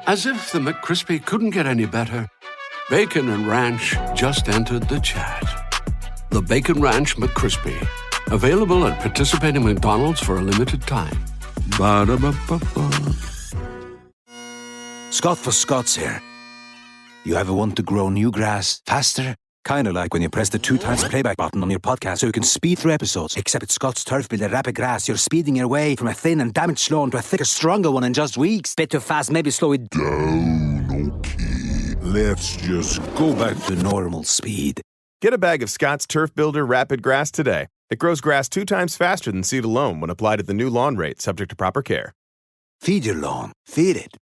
As if the McCrispy couldn't get any better, Bacon and Ranch just entered the chat. The Bacon Ranch McCrispy, available at participating McDonald's for a limited time. Ba-da-ba-ba-ba. Scott for Scots here. You ever want to grow new grass faster? Kind of like when you press the 2 times playback button on your podcast so you can speed through episodes. Except at Scott's Turf Builder Rapid Grass, you're speeding your way from a thin and damaged lawn to a thicker, stronger one in just weeks. Bit too fast, maybe slow it down. Okay, let's just go back to normal speed. Get a bag of Scott's Turf Builder Rapid Grass today. It grows grass 2 times faster than seed alone when applied at the new lawn rate, subject to proper care. Feed your lawn. Feed it.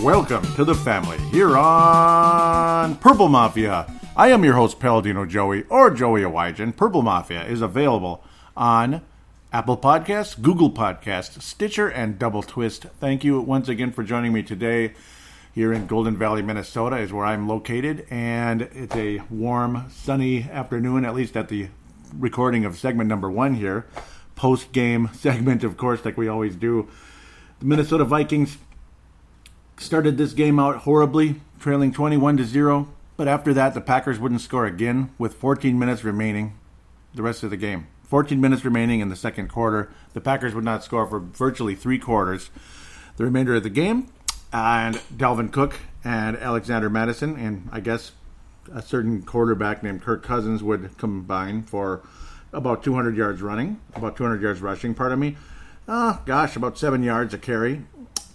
Welcome to the family here on Purple Mafia. I am your host, Paladino Joey, or Joey Awajan. Purple Mafia is available on Apple Podcasts, Google Podcasts, Stitcher, and Double Twist. Thank you once again for joining me today. Here in Golden Valley, Minnesota is where I'm located, and it's a warm, sunny afternoon, at least at the recording of segment number 1 here. Post-game segment, of course, like we always do. The Minnesota Vikings started this game out horribly, trailing 21-0. But after that, the Packers wouldn't score again with 14 minutes remaining the rest of the game. 14 minutes remaining in the second quarter. The Packers would not score for virtually 3 quarters. The remainder of the game, and Dalvin Cook and Alexander Madison, and I guess a certain quarterback named Kirk Cousins would combine for about 200 yards rushing, about 7 yards a carry.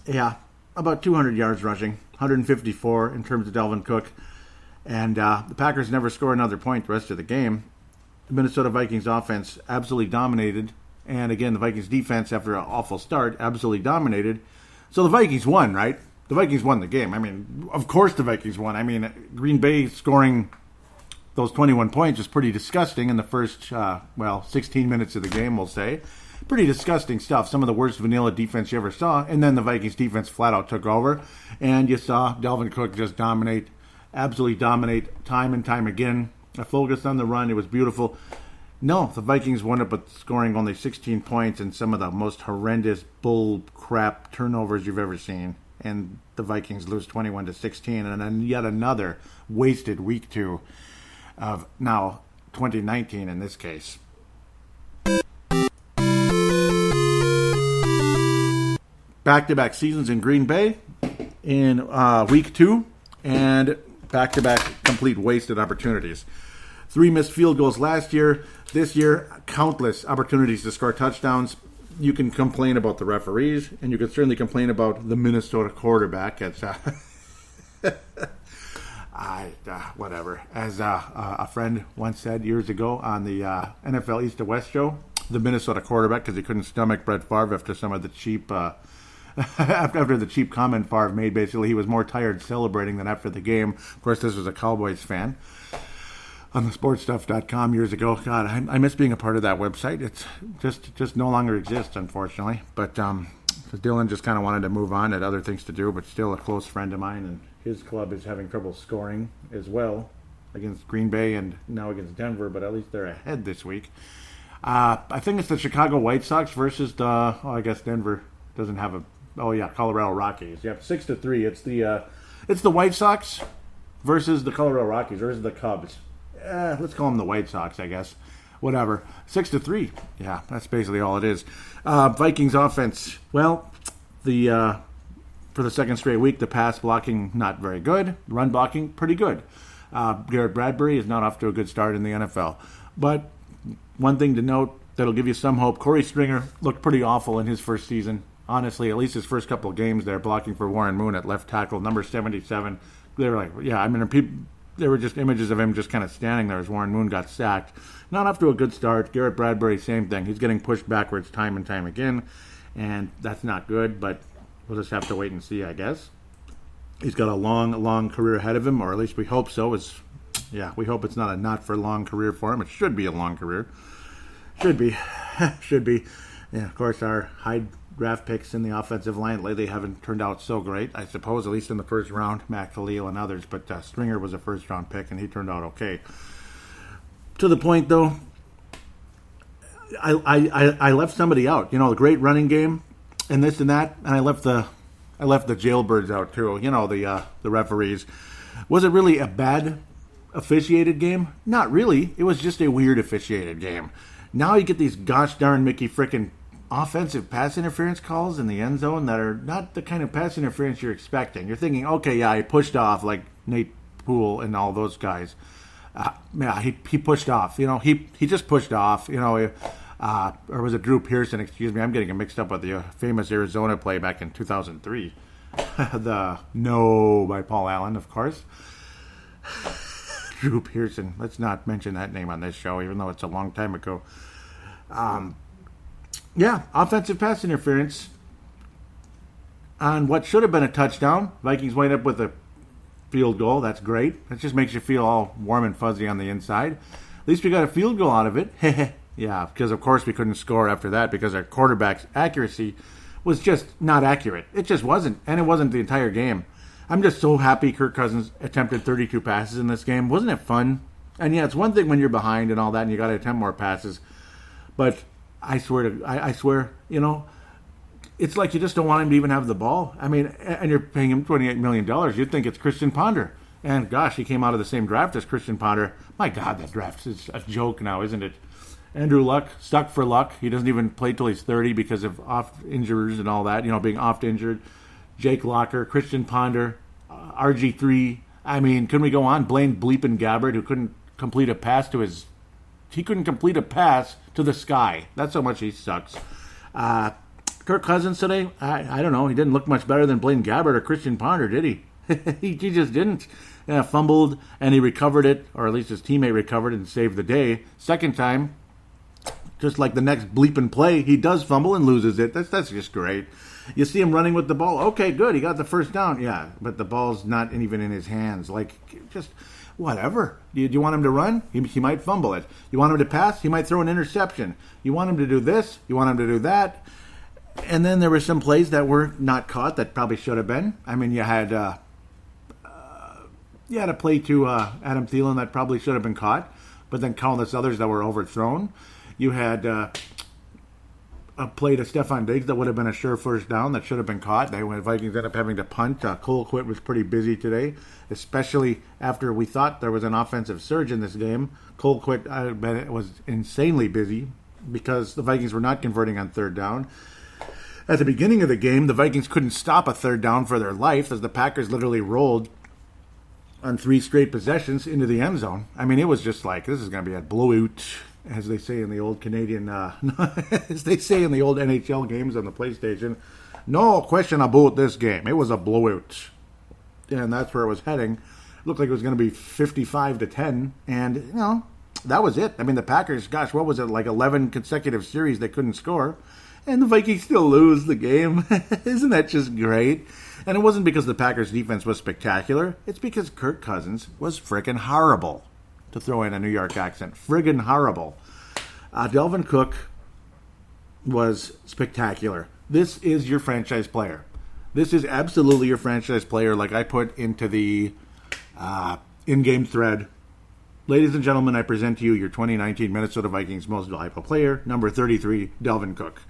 Yeah. About 200 yards rushing, 154 in terms of Dalvin Cook. And the Packers never score another point the rest of the game. The Minnesota Vikings offense absolutely dominated. And again, the Vikings defense, after an awful start, absolutely dominated. So the Vikings won, right? The Vikings won the game. I mean, of course the Vikings won. I mean, Green Bay scoring those 21 points was pretty disgusting in the first, 16 minutes of the game, we'll say. Pretty disgusting stuff. Some of the worst vanilla defense you ever saw. And then the Vikings defense flat out took over. And you saw Dalvin Cook just absolutely dominate time and time again. A focus on the run. It was beautiful. No, the Vikings won it, but scoring only 16 points and some of the most horrendous bull crap turnovers you've ever seen. And the Vikings lose 21-16. And then yet another wasted week 2 of now 2019 in this case. Back-to-back seasons in Green Bay in week 2, and back-to-back complete wasted opportunities. 3 missed field goals last year. This year, countless opportunities to score touchdowns. You can complain about the referees, and you can certainly complain about the Minnesota quarterback. It's whatever. As a friend once said years ago on the NFL East to West show, the Minnesota quarterback, because he couldn't stomach Brett Favre after some of the cheap after the cheap comment Favre made. Basically, he was more tired celebrating than after the game. Of course, this was a Cowboys fan on the sportstuff.com years ago. God, I miss being a part of that website. It's just no longer exists, unfortunately. But Dylan just kind of wanted to move on, had other things to do, but still a close friend of mine, and his club is having trouble scoring as well against Green Bay and now against Denver, but at least they're ahead this week. I think it's the Chicago White Sox versus I guess Denver doesn't have a... Oh yeah, Colorado Rockies. Yep, 6-3. It's the White Sox versus the Colorado Rockies, or is it the Cubs? Let's call them the White Sox, I guess. Whatever. 6-3. Yeah, that's basically all it is. Vikings offense. Well, for the second straight week, the pass blocking not very good. Run blocking pretty good. Garrett Bradbury is not off to a good start in the NFL. But one thing to note that'll give you some hope: Corey Stringer looked pretty awful in his first season. Honestly, at least his first couple of games there, blocking for Warren Moon at left tackle, number 77. They were like, yeah, I mean, there were just images of him just kind of standing there as Warren Moon got sacked. Not off to a good start. Garrett Bradbury, same thing. He's getting pushed backwards time and time again, and that's not good, but we'll just have to wait and see, I guess. He's got a long, long career ahead of him, or at least we hope so, as Yeah, we hope it's not a not-for-long career for him. It should be a long career. Should be. Should be. Yeah, of course, our high draft picks in the offensive line lately haven't turned out so great, I suppose, at least in the first round, Mac Khalil and others. But Stringer was a first-round pick, and he turned out okay. To the point, though, I left somebody out. The great running game and this and that, and I left the jailbirds out too. The referees. Was it really a bad officiated game? Not really. It was just a weird officiated game. Now you get these gosh darn Mickey frickin' offensive pass interference calls in the end zone that are not the kind of pass interference you're expecting. You're thinking, okay, yeah, he pushed off like Nate Poole and all those guys. He pushed off. He just pushed off. Or was it Drew Pearson? Excuse me, I'm getting it mixed up with the famous Arizona play back in 2003. The No by Paul Allen, of course. Drew Pearson. Let's not mention that name on this show, even though it's a long time ago. Offensive pass interference on what should have been a touchdown. Vikings wind up with a field goal. That's great. It just makes you feel all warm and fuzzy on the inside. At least we got a field goal out of it. Yeah, because of course we couldn't score after that because our quarterback's accuracy was just not accurate. It just wasn't, and it wasn't the entire game. I'm just so happy Kirk Cousins attempted 32 passes in this game. Wasn't it fun? And yeah, it's one thing when you're behind and all that and you got to attempt more passes. But I swear, it's like you just don't want him to even have the ball. I mean, and you're paying him $28 million. You'd think it's Christian Ponder. And gosh, he came out of the same draft as Christian Ponder. My God, that draft is a joke now, isn't it? Andrew Luck, stuck for Luck. He doesn't even play till he's 30 because of off injuries and all that, being oft injured. Jake Locker, Christian Ponder, RG3. I mean, couldn't we go on? Blaine Bleepin Gabbard, who couldn't complete a pass to the sky. That's how much he sucks. Kirk Cousins today, I don't know. He didn't look much better than Blaine Gabbard or Christian Ponder, did he? He just didn't. Fumbled, and he recovered it, or at least his teammate recovered and saved the day. Second time, just like the next bleeping play, he does fumble and loses it. That's just great. You see him running with the ball. Okay, good. He got the first down. Yeah, but the ball's not even in his hands. Like, just whatever. Do you want him to run? He might fumble it. You want him to pass? He might throw an interception. You want him to do this? You want him to do that? And then there were some plays that were not caught that probably should have been. I mean, you had a play to Adam Thielen that probably should have been caught, but then countless others that were overthrown. You had a play to Stephon Diggs that would have been a sure first down that should have been caught. The Vikings ended up having to punt. Colquitt was pretty busy today, especially after we thought there was an offensive surge in this game. Colquitt was insanely busy because the Vikings were not converting on third down. At the beginning of the game, the Vikings couldn't stop a third down for their life as the Packers literally rolled on 3 straight possessions into the end zone. I mean, it was just like, this is going to be a blowout, as they say in the old Canadian, as they say in the old NHL games on the PlayStation. No question about this game. It was a blowout. And that's where it was heading. It looked like it was going to be 55-10. And, that was it. I mean, the Packers, gosh, what was it, like 11 consecutive series they couldn't score? And the Vikings still lose the game. Isn't that just great? And it wasn't because the Packers' defense was spectacular. It's because Kirk Cousins was friggin' horrible. To throw in a New York accent. Friggin' horrible. Dalvin Cook was spectacular. This is your franchise player. This is absolutely your franchise player, like I put into the in-game thread. Ladies and gentlemen, I present to you your 2019 Minnesota Vikings most valuable player, number 33, Dalvin Cook.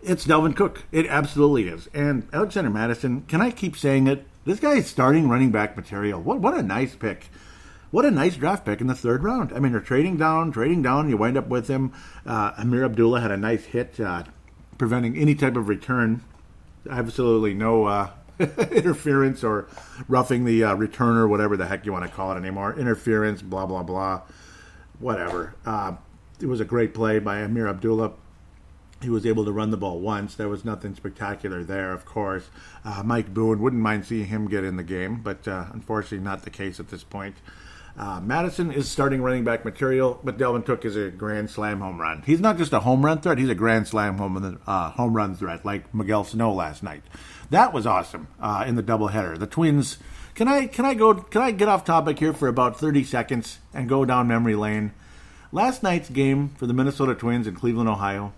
It's Dalvin Cook. It absolutely is. And Alexander Mattison, can I keep saying it? This guy is starting running back material. What a nice pick. What a nice draft pick in the third round. I mean, you're trading down. You wind up with him. Amir Abdullah had a nice hit preventing any type of return. Absolutely no interference or roughing the returner, whatever the heck you want to call it anymore. Interference, blah, blah, blah. Whatever. It was a great play by Amir Abdullah. He was able to run the ball once. There was nothing spectacular there, of course. Mike Boone, wouldn't mind seeing him get in the game, but unfortunately not the case at this point. Madison is starting running back material, but Dalvin Cook is a grand slam home run. He's not just a home run threat, he's a grand slam home run threat, like Miguel Sano last night. That was awesome in the doubleheader. The Twins Can I get off topic here for about 30 seconds and go down memory lane? Last night's game for the Minnesota Twins in Cleveland, Ohio.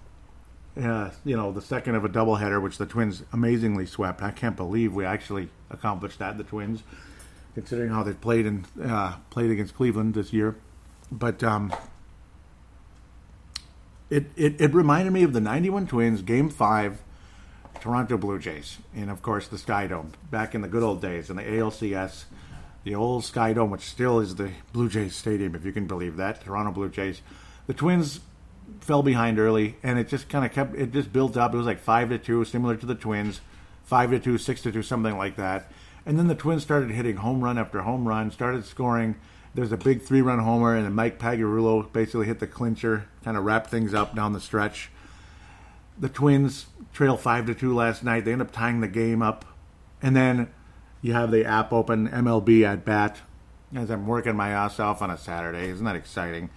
The second of a doubleheader, which the Twins amazingly swept. I can't believe we actually accomplished that, the Twins, considering how they played against Cleveland this year. But it reminded me of the 91 Twins, Game 5, Toronto Blue Jays, and of course the Sky Dome, back in the good old days, in the ALCS, the old Sky Dome, which still is the Blue Jays Stadium, if you can believe that, Toronto Blue Jays. The Twins fell behind early, and it just kind of it just built up. It was like 5-2, similar to the Twins, 5-2, 6-2, something like that. And then the Twins started hitting home run after home run, started scoring. There's a big 3-run homer, and then Mike Pagliarulo basically hit the clincher, kind of wrapped things up down the stretch. The Twins trail 5-2 last night. They end up tying the game up. And then you have the app open, MLB at bat, as I'm working my ass off on a Saturday. Isn't that exciting?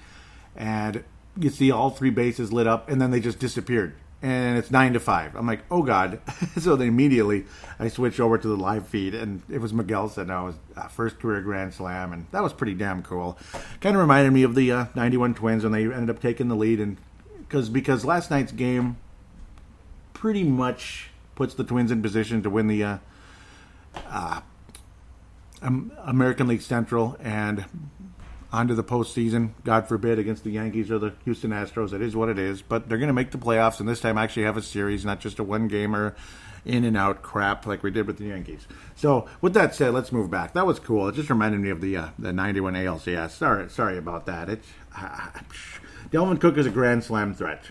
And you see all 3 bases lit up, and then they just disappeared. And it's 9-5. I'm like, oh, God. So then immediately I switched over to the live feed, and it was Miguel said, no, it was first career Grand Slam, and that was pretty damn cool. Kind of reminded me of the 91 Twins when they ended up taking the lead, and because last night's game pretty much puts the Twins in position to win the American League Central and onto the postseason, God forbid, against the Yankees or the Houston Astros. It is what it is, but they're going to make the playoffs, and this time actually have a series, not just a one-gamer in-and-out crap like we did with the Yankees. So with that said, let's move back. That was cool. It just reminded me of the 91 ALCS. Sorry about that. Dalvin Cook is a Grand Slam threat.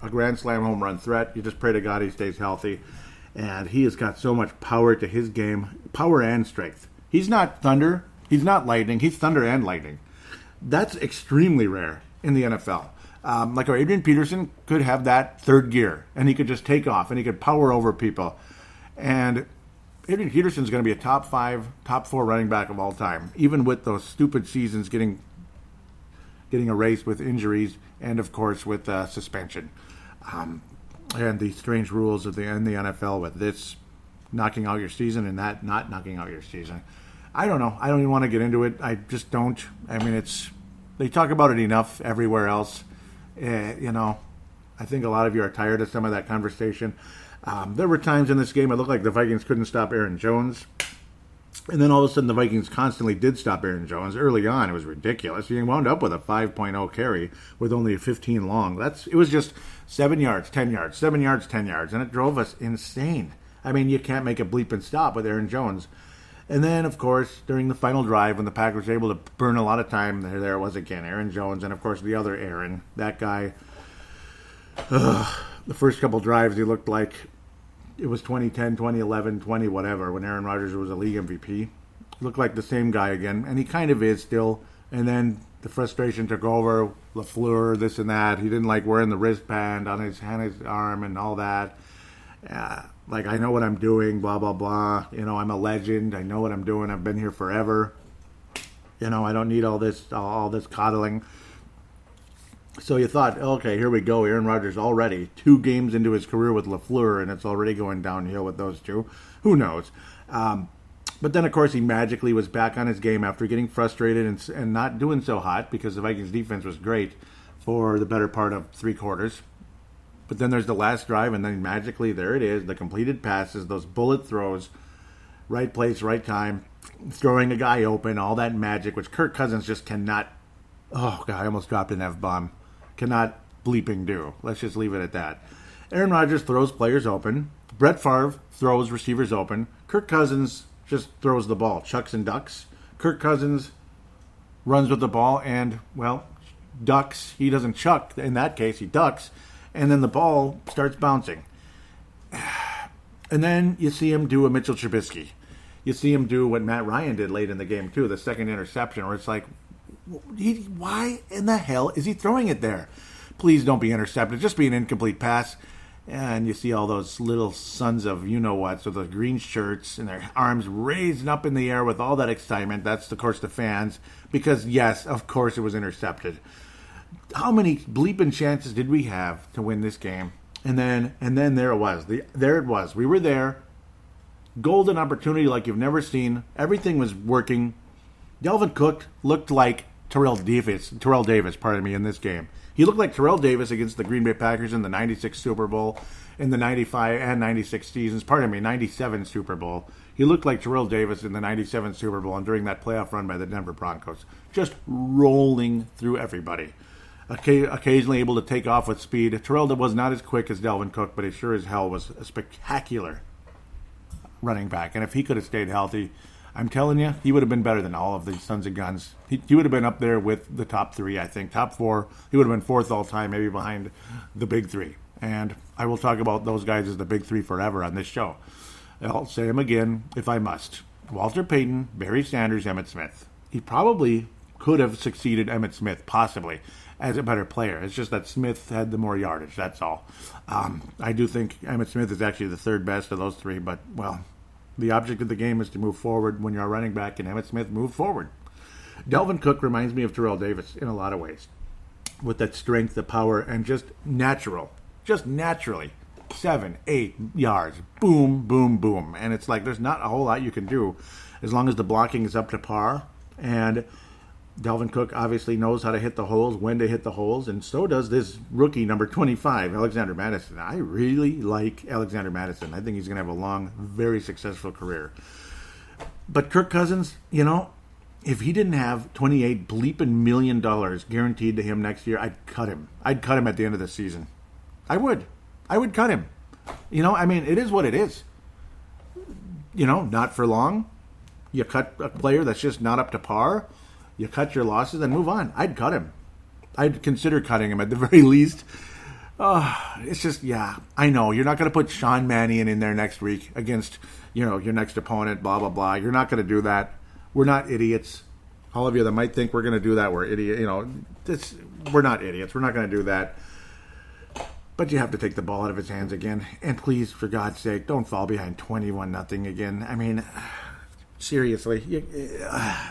A Grand Slam home run threat. You just pray to God he stays healthy. And he has got so much power to his game. Power and strength. He's not thunder. He's not lightning. He's thunder and lightning. That's extremely rare in the NFL. Like our Adrian Peterson could have that third gear. And he could just take off. And he could power over people. And Adrian Peterson's going to be a top 5, top 4 running back of all time. Even with those stupid seasons getting erased with injuries. And, of course, with suspension. And the strange rules in the NFL with this knocking out your season and that not knocking out your season. I don't know. I don't even want to get into it. I just don't. I mean, they talk about it enough everywhere else. I think a lot of you are tired of some of that conversation. There were times in this game it looked like the Vikings couldn't stop Aaron Jones. And then all of a sudden the Vikings constantly did stop Aaron Jones. Early on, it was ridiculous. He wound up with a 5.0 carry with only a 15 long. It was just 7 yards, 10 yards, 7 yards, 10 yards. And it drove us insane. I mean, you can't make a bleep and stop with Aaron Jones. And then, of course, during the final drive, when the Packers were able to burn a lot of time, there it was again, Aaron Jones. And, of course, the other Aaron, that guy. The first couple drives, he looked like it was 2010, 2011, 20 whatever, when Aaron Rodgers was a league MVP. Looked like the same guy again, and he kind of is still. And then the frustration took over, LaFleur, this and that. He didn't like wearing the wristband on his arm and all that. Like, I know what I'm doing, blah, blah, blah. I'm a legend. I know what I'm doing. I've been here forever. I don't need all this coddling. So you thought, okay, here we go. Aaron Rodgers already 2 games into his career with LaFleur, and it's already going downhill with those two. Who knows? But then, of course, he magically was back on his game after getting frustrated and not doing so hot because the Vikings defense was great for the better part of 3 quarters. But then there's the last drive, and then magically, there it is, the completed passes, those bullet throws, right place, right time, throwing a guy open, all that magic, which Kirk Cousins just cannot, oh, God, I almost dropped an F-bomb, cannot bleeping do. Let's just leave it at that. Aaron Rodgers throws players open. Brett Favre throws receivers open. Kirk Cousins just throws the ball, chucks and ducks. Kirk Cousins runs with the ball and, well, ducks. He doesn't chuck. In that case, he ducks. And then the ball starts bouncing. And then you see him do a Mitchell Trubisky. You see him do what Matt Ryan did late in the game, too, the second interception, where it's like, why in the hell is he throwing it there? Please don't be intercepted. Just be an incomplete pass. And you see all those little sons of you-know-what, so the green shirts and their arms raised up in the air with all that excitement. That's, of course, the fans. Because, yes, of course it was intercepted. How many bleeping chances did we have to win this game? And then there it was. There it was. We were there. golden opportunity like you've never seen. Everything was working. Dalvin Cook looked like Terrell Davis, in this game. He looked like Terrell Davis against the Green Bay Packers in the 96 Super Bowl, in the 95 and 96 seasons, 97 Super Bowl. He looked like Terrell Davis in the 97 Super Bowl and during that playoff run by the Denver Broncos. Just rolling through everybody. Occasionally able to take off with speed. Terrell was not as quick as Dalvin Cook, but he sure as hell was a spectacular running back. And if he could have stayed healthy, I'm telling you, he would have been better than all of these sons of guns. He would have been up there with the top three, I think. Top four. He would have been fourth all time, maybe behind the big three. And I will talk about those guys as the big three forever on this show. I'll say them again if I must. Walter Payton, Barry Sanders, Emmitt Smith. He probably could have succeeded Emmitt Smith, possibly, as a better player. It's just that Smith had the more yardage, that's all. I do think Emmitt Smith is actually the third best of those three, but, well, the object of the game is to move forward when you're a running back, and Emmitt Smith moved forward. Dalvin Cook reminds me of Terrell Davis in a lot of ways, with that strength, the power, and just naturally, 7-8 yards, boom, boom, boom. And it's like there's not a whole lot you can do as long as the blocking is up to par. And Dalvin Cook obviously knows how to hit the holes, when to hit the holes, and so does this rookie, number 25, Alexander Mattison. I really like Alexander Mattison. I think he's going to have a long, very successful career. But Kirk Cousins, you know, if he didn't have $28 bleeping million guaranteed to him next year, I'd cut him. I'd cut him at the end of the season. I would cut him. You know, I mean, it is what it is. You know, not for long. You cut a player that's just not up to par. You cut your losses and move on. I'd cut him. I'd consider cutting him at the very least. It's just, yeah, I know. You're not going to put Sean Mannion in there next week against, you know, your next opponent, blah, blah, blah. You're not going to do that. We're not idiots. All of you that might think we're going to do that, we're idiots. You know, we're not idiots. We're not going to do that. But you have to take the ball out of his hands again. And please, for God's sake, don't fall behind 21-0 again. I mean, seriously,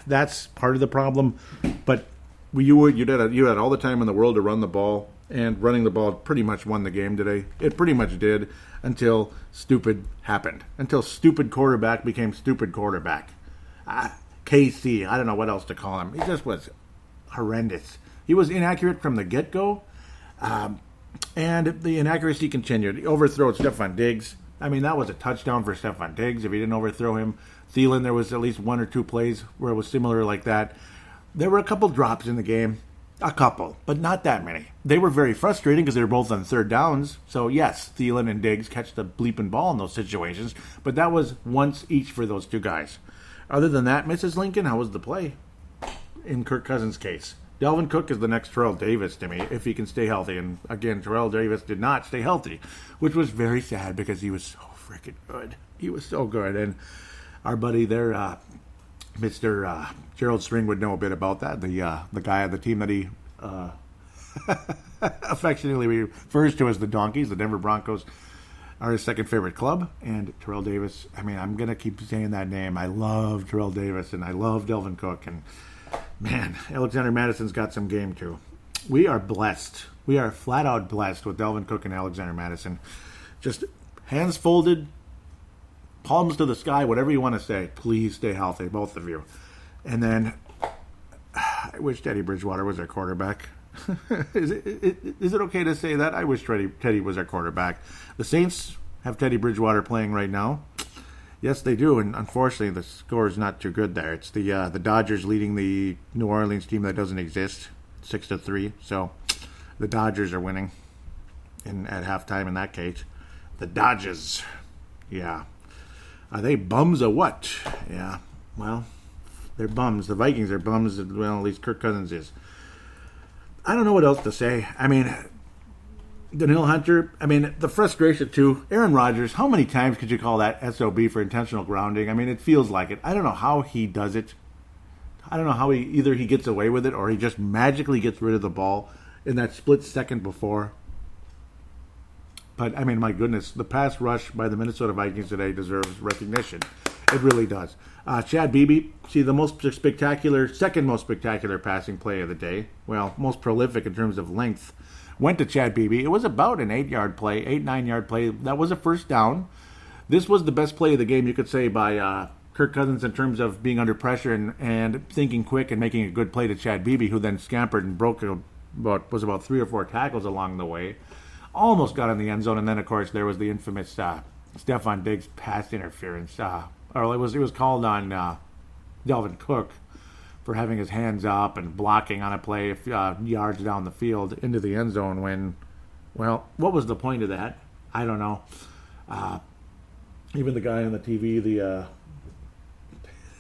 that's part of the problem. But you had all the time in the world to run the ball, and running the ball pretty much won the game today. It pretty much did until stupid happened. Until stupid quarterback became stupid quarterback. KC, I don't know what else to call him. He just was horrendous. He was inaccurate from the get-go. And the inaccuracy continued. He overthrew Stephon Diggs. I mean, that was a touchdown for Stephon Diggs. If he didn't overthrow him, Thielen, there was at least one or two plays where it was similar like that. There were a couple drops in the game. A couple, but not that many. They were very frustrating because they were both on third downs. So, yes, Thielen and Diggs catch the bleeping ball in those situations. But that was once each for those two guys. Other than that, Mrs. Lincoln, how was the play in Kirk Cousins' case? Dalvin Cook is the next Terrell Davis to me, if he can stay healthy. And again, Terrell Davis did not stay healthy, which was very sad because he was so freaking good. He was so good. And our buddy there, Mr. Gerald String, would know a bit about that. The guy on the team that he affectionately refers to as the Donkeys, the Denver Broncos, are his second favorite club. And Terrell Davis, I mean, I'm going to keep saying that name. I love Terrell Davis, and I love Dalvin Cook. And man, Alexander Madison's got some game too. We are blessed. We are flat out blessed with Dalvin Cook and Alexander Madison. Just hands folded, palms to the sky, whatever you want to say. Please stay healthy, both of you. And then I wish Teddy Bridgewater was our quarterback. Is it okay to say that? I wish Teddy was our quarterback. The Saints have Teddy Bridgewater playing right now. Yes, they do, and unfortunately, the score is not too good there. It's the Dodgers leading the New Orleans team that doesn't exist, 6-3. So the Dodgers are winning at halftime in that case. The Dodgers, yeah. Are they bums or what? Yeah, well, they're bums. The Vikings are bums. Well, at least Kirk Cousins is. I don't know what else to say. I mean, Danielle Hunter, I mean, the frustration too. Aaron Rodgers, how many times could you call that SOB for intentional grounding? I mean, it feels like it. I don't know how he does it. I don't know how either he gets away with it or he just magically gets rid of the ball in that split second before. But, I mean, my goodness, the pass rush by the Minnesota Vikings today deserves recognition. It really does. Chad Beebe, see, the second most spectacular passing play of the day, well, most prolific in terms of length, went to Chad Beebe. It was about an 8-9-yard play. That was a first down. This was the best play of the game, you could say, by Kirk Cousins in terms of being under pressure and thinking quick and making a good play to Chad Beebe, who then scampered and broke about 3 or 4 tackles along the way. Almost got in the end zone, and then, of course, there was the infamous Stephon Diggs pass interference. Or it was called on Dalvin Cook for having his hands up and blocking on a play yards down the field into the end zone when, well, what was the point of that? I don't know. Even the guy on the TV,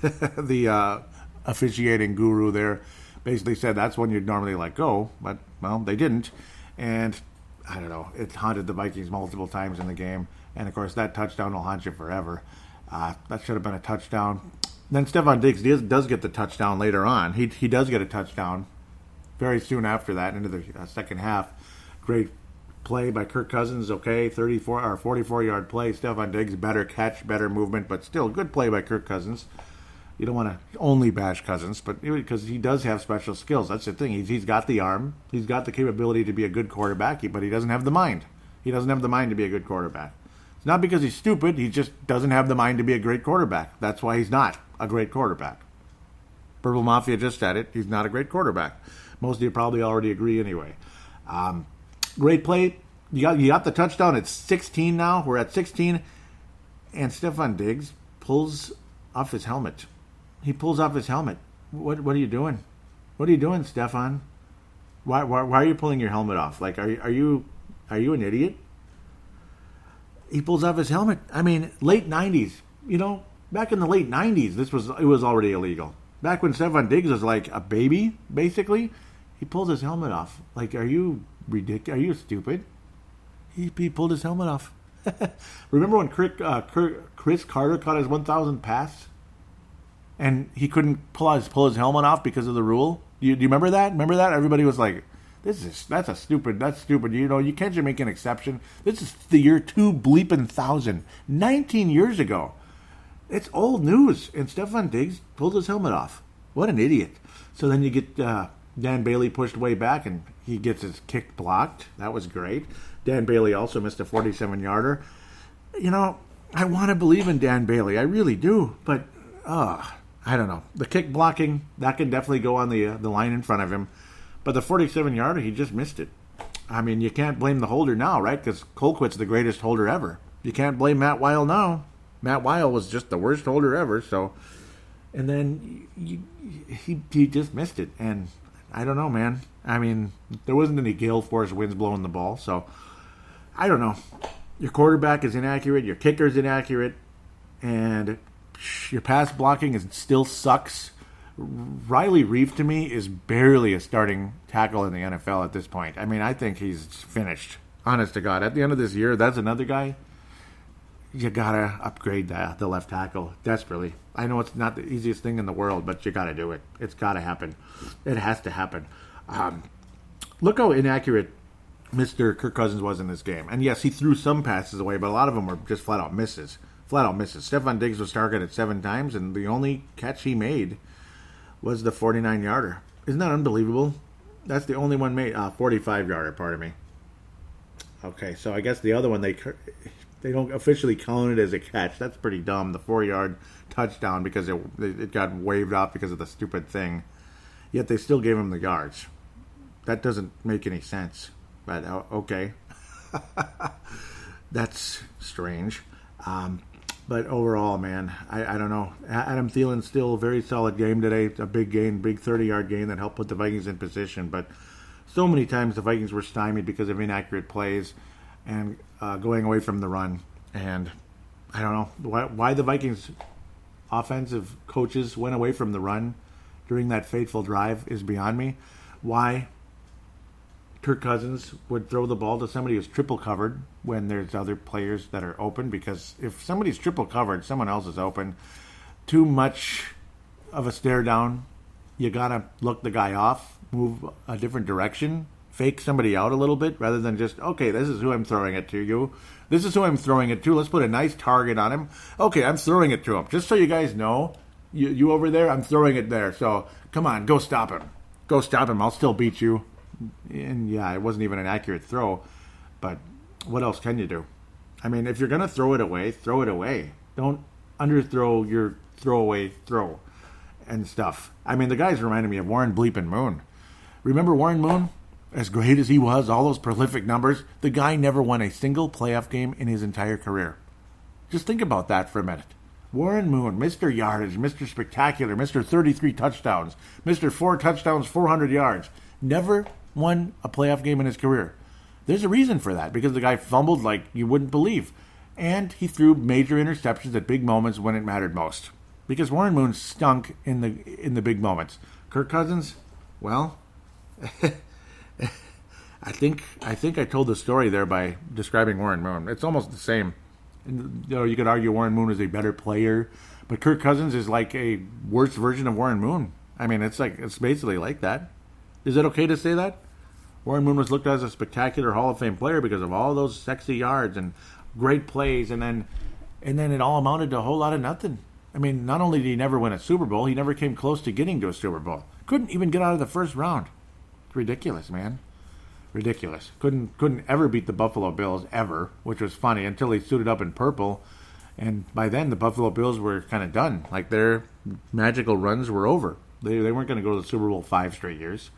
the officiating guru there, basically said that's when you'd normally let go, but, well, they didn't. And, I don't know, it haunted the Vikings multiple times in the game. And, of course, that touchdown will haunt you forever. That should have been a touchdown. Then Stephon Diggs does get the touchdown later on. He does get a touchdown very soon after that into the second half. Great play by Kirk Cousins, okay, 34 or 44-yard play. Stephon Diggs, better catch, better movement, but still good play by Kirk Cousins. You don't want to only bash Cousins, but because he does have special skills. That's the thing. He's got the arm. He's got the capability to be a good quarterback, but he doesn't have the mind. He doesn't have the mind to be a good quarterback. It's not because he's stupid. He just doesn't have the mind to be a great quarterback. That's why he's not a great quarterback. Purple Mafia just said it. He's not a great quarterback. Most of you probably already agree anyway. Great play. You got the touchdown. It's 16 now. We're at 16. And Stephon Diggs pulls off his helmet. He pulls off his helmet. What are you doing? What are you doing, Stephon? Why are you pulling your helmet off? Like, are you an idiot? He pulls off his helmet. I mean, late 90s. Back in the late 90s, it was already illegal. Back when Stephon Diggs was like a baby, basically, he pulls his helmet off. Like, are you ridiculous? Are you stupid? He pulled his helmet off. Remember when Chris Carter caught his 1,000th pass? And he couldn't pull his helmet off because of the rule? Do you remember that? Remember that? Everybody was like, that's stupid. You can't just make an exception. This is the year 2,000. 19 years ago. It's old news. And Stephon Diggs pulled his helmet off. What an idiot. So then you get Dan Bailey pushed way back, and he gets his kick blocked. That was great. Dan Bailey also missed a 47-yarder. I want to believe in Dan Bailey. I really do. But, I don't know. The kick blocking, that can definitely go on the line in front of him. But the 47-yarder, he just missed it. I mean, you can't blame the holder now, right? Because Colquitt's the greatest holder ever. You can't blame Matt Weil now. Matt Weil was just the worst holder ever. So, and then he just missed it. And I don't know, man. I mean, there wasn't any gale force winds blowing the ball. So, I don't know. Your quarterback is inaccurate. Your kicker's inaccurate. And your pass blocking still sucks. Riley Reef, to me, is barely a starting tackle in the NFL at this point. I mean, I think he's finished. Honest to God. At the end of this year, that's another guy. You got to upgrade the left tackle desperately. I know it's not the easiest thing in the world, but you got to do it. It's got to happen. It has to happen. Look how inaccurate Mr. Kirk Cousins was in this game. And yes, he threw some passes away, but a lot of them were just flat-out misses. Stephon Diggs was targeted 7 times, and the only catch he made was the 49-yarder. Isn't that unbelievable? That's the only one made. 45-yarder, pardon me. Okay, so I guess the other one, they don't officially count it as a catch. That's pretty dumb, the 4-yard touchdown, because it got waved off because of the stupid thing. Yet they still gave him the yards. That doesn't make any sense. But, okay. That's strange. But overall, man, I don't know. Adam Thielen still a very solid game today. A big gain, big 30-yard gain that helped put the Vikings in position. But so many times the Vikings were stymied because of inaccurate plays and going away from the run. And I don't know why the Vikings offensive coaches went away from the run during that fateful drive is beyond me. Why Kirk Cousins would throw the ball to somebody who's triple covered when there's other players that are open, because if somebody's triple covered, someone else is open. Too much of a stare down. You got to look the guy off, move a different direction, fake somebody out a little bit rather than just, okay, this is who I'm throwing it to you. This is who I'm throwing it to. Let's put a nice target on him. Okay, I'm throwing it to him. Just so you guys know, you over there, I'm throwing it there. So come on, go stop him. Go stop him. I'll still beat you. And yeah, it wasn't even an accurate throw, but what else can you do? I mean, if you're going to throw it away, throw it away. Don't underthrow your throwaway throw and stuff. I mean, the guys reminded me of Warren Bleepin' Moon. Remember Warren Moon? As great as he was, all those prolific numbers, the guy never won a single playoff game in his entire career. Just think about that for a minute. Warren Moon, Mr. Yardage, Mr. Spectacular, Mr. 33 touchdowns, Mr. 4 touchdowns, 400 yards. Never won a playoff game in his career. There's a reason for that, because the guy fumbled like you wouldn't believe. And he threw major interceptions at big moments when it mattered most. Because Warren Moon stunk in the big moments. Kirk Cousins, well, I think I told the story there by describing Warren Moon. It's almost the same. You could argue Warren Moon is a better player, but Kirk Cousins is like a worse version of Warren Moon. I mean, it's basically like that. Is it okay to say that? Warren Moon was looked at as a spectacular Hall of Fame player because of all those sexy yards and great plays, and then it all amounted to a whole lot of nothing. I mean, not only did he never win a Super Bowl, he never came close to getting to a Super Bowl. Couldn't even get out of the first round. It's ridiculous, man. Ridiculous. Couldn't ever beat the Buffalo Bills ever, which was funny until he suited up in purple. And by then, the Buffalo Bills were kind of done. Like, their magical runs were over. They weren't going to go to the Super Bowl 5 straight years.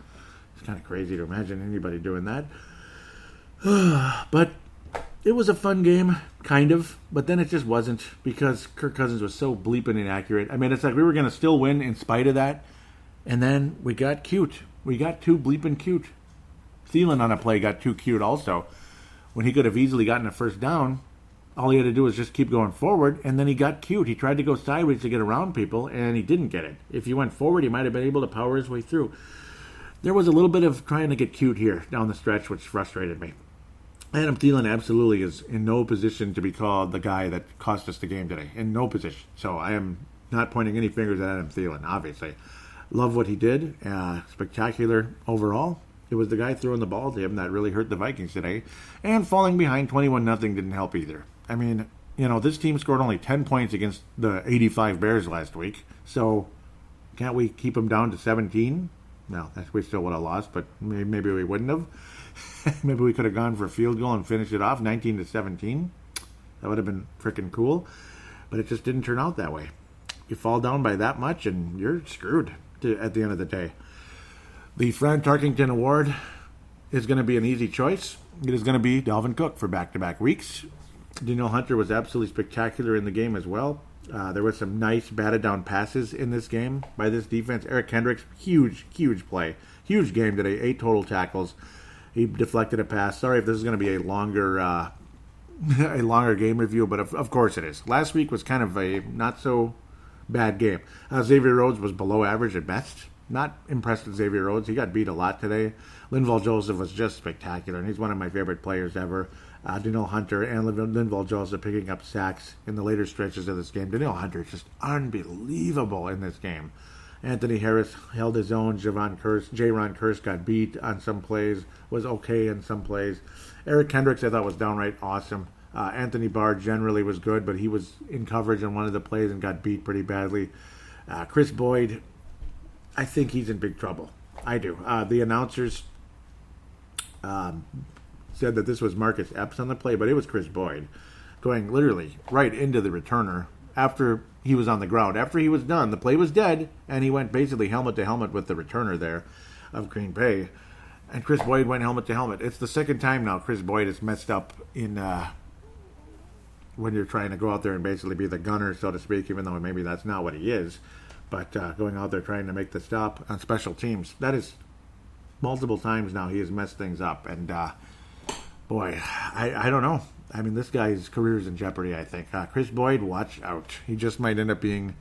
It's kind of crazy to imagine anybody doing that. But it was a fun game, kind of. But then it just wasn't, because Kirk Cousins was so bleeping inaccurate. I mean, it's like we were going to still win in spite of that. And then we got cute. We got too bleeping cute. Thielen on a play got too cute also. When he could have easily gotten a first down, all he had to do was just keep going forward, and then he got cute. He tried to go sideways to get around people, and he didn't get it. If he went forward, he might have been able to power his way through. There was a little bit of trying to get cute here down the stretch, which frustrated me. Adam Thielen absolutely is in no position to be called the guy that cost us the game today. In no position. So I am not pointing any fingers at Adam Thielen, obviously. Love what he did. Spectacular overall. It was the guy throwing the ball to him that really hurt the Vikings today. And falling behind 21-0 didn't help either. I mean, this team scored only 10 points against the 85 Bears last week. So can't we keep them down to 17? No, we still would have lost, but maybe we wouldn't have. Maybe we could have gone for a field goal and finished it off 19-17. That would have been freaking cool. But it just didn't turn out that way. You fall down by that much and you're screwed at the end of the day. The Fran Tarkington Award is going to be an easy choice. It is going to be Dalvin Cook for back-to-back weeks. Danielle Hunter was absolutely spectacular in the game as well. There were some nice batted-down passes in this game by this defense. Eric Kendricks, huge play. Huge game today, 8 total tackles. He deflected a pass. Sorry if this is going to be a longer game review, but of course it is. Last week was kind of a not-so-bad game. Xavier Rhodes was below average at best. Not impressed with Xavier Rhodes. He got beat a lot today. Linval Joseph was just spectacular, and he's one of my favorite players ever. Danielle Hunter and Linval Joseph picking up sacks in the later stretches of this game. Danielle Hunter is just unbelievable in this game. Anthony Harris held his own. Jaron Kearse got beat on some plays, was okay in some plays. Eric Kendricks I thought was downright awesome. Anthony Barr generally was good, but he was in coverage on one of the plays and got beat pretty badly. Chris Boyd, I think he's in big trouble. I do. The announcers said that this was Marcus Epps on the play, but it was Chris Boyd going literally right into the returner after he was on the ground. After he was done, the play was dead, and he went basically helmet to helmet with the returner there of Green Bay. And Chris Boyd went helmet to helmet. It's the second time now Chris Boyd is messed up in when you're trying to go out there and basically be the gunner, so to speak, even though maybe that's not what he is. But going out there trying to make the stop on special teams, that is multiple times now he has messed things up. And, boy, I don't know. I mean, this guy's career is in jeopardy, I think. Chris Boyd, watch out. He just might end up being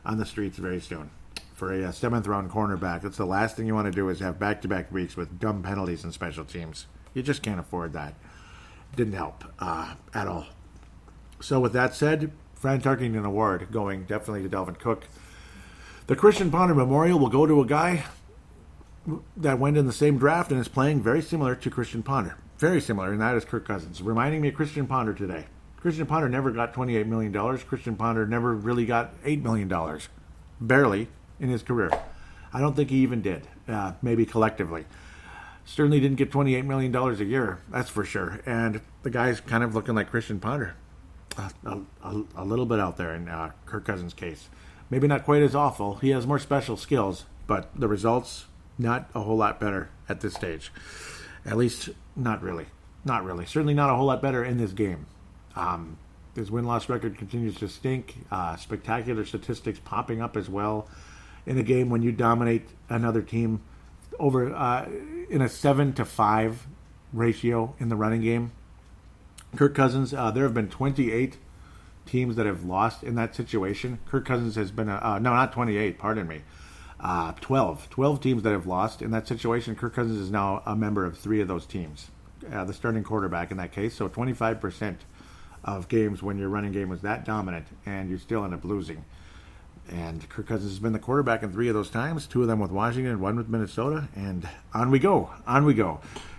on the streets very soon. For a 7th-round cornerback, that's the last thing you want to do is have back-to-back weeks with dumb penalties in special teams. You just can't afford that. Didn't help at all. So with that said, Fran Tarkington Award going definitely to Dalvin Cook. The Christian Ponder Memorial will go to a guy that went in the same draft and is playing very similar to Christian Ponder. Very similar, and that is Kirk Cousins. Reminding me of Christian Ponder today. Christian Ponder never got $28 million. Christian Ponder never really got $8 million. Barely in his career. I don't think he even did. Maybe collectively. certainly didn't get $28 million a year, that's for sure. And the guy's kind of looking like Christian Ponder. A little bit out there in Kirk Cousins' case. Maybe not quite as awful. He has more special skills, but the results, not a whole lot better at this stage. At least, not really. Not really. Certainly not a whole lot better in this game. His win-loss record continues to stink. Spectacular statistics popping up as well in a game when you dominate another team over in a 7-5 ratio in the running game. Kirk Cousins, there have been 28 teams that have lost in that situation. Kirk Cousins has been, no, not 28, pardon me. 12 teams that have lost in that situation. Kirk Cousins is now a member of 3 of those teams, the starting quarterback in that case. So 25% of games when your running game was that dominant and you still end up losing. And Kirk Cousins has been the quarterback in 3 of those times, 2 of them with Washington, 1 with Minnesota, and on we go.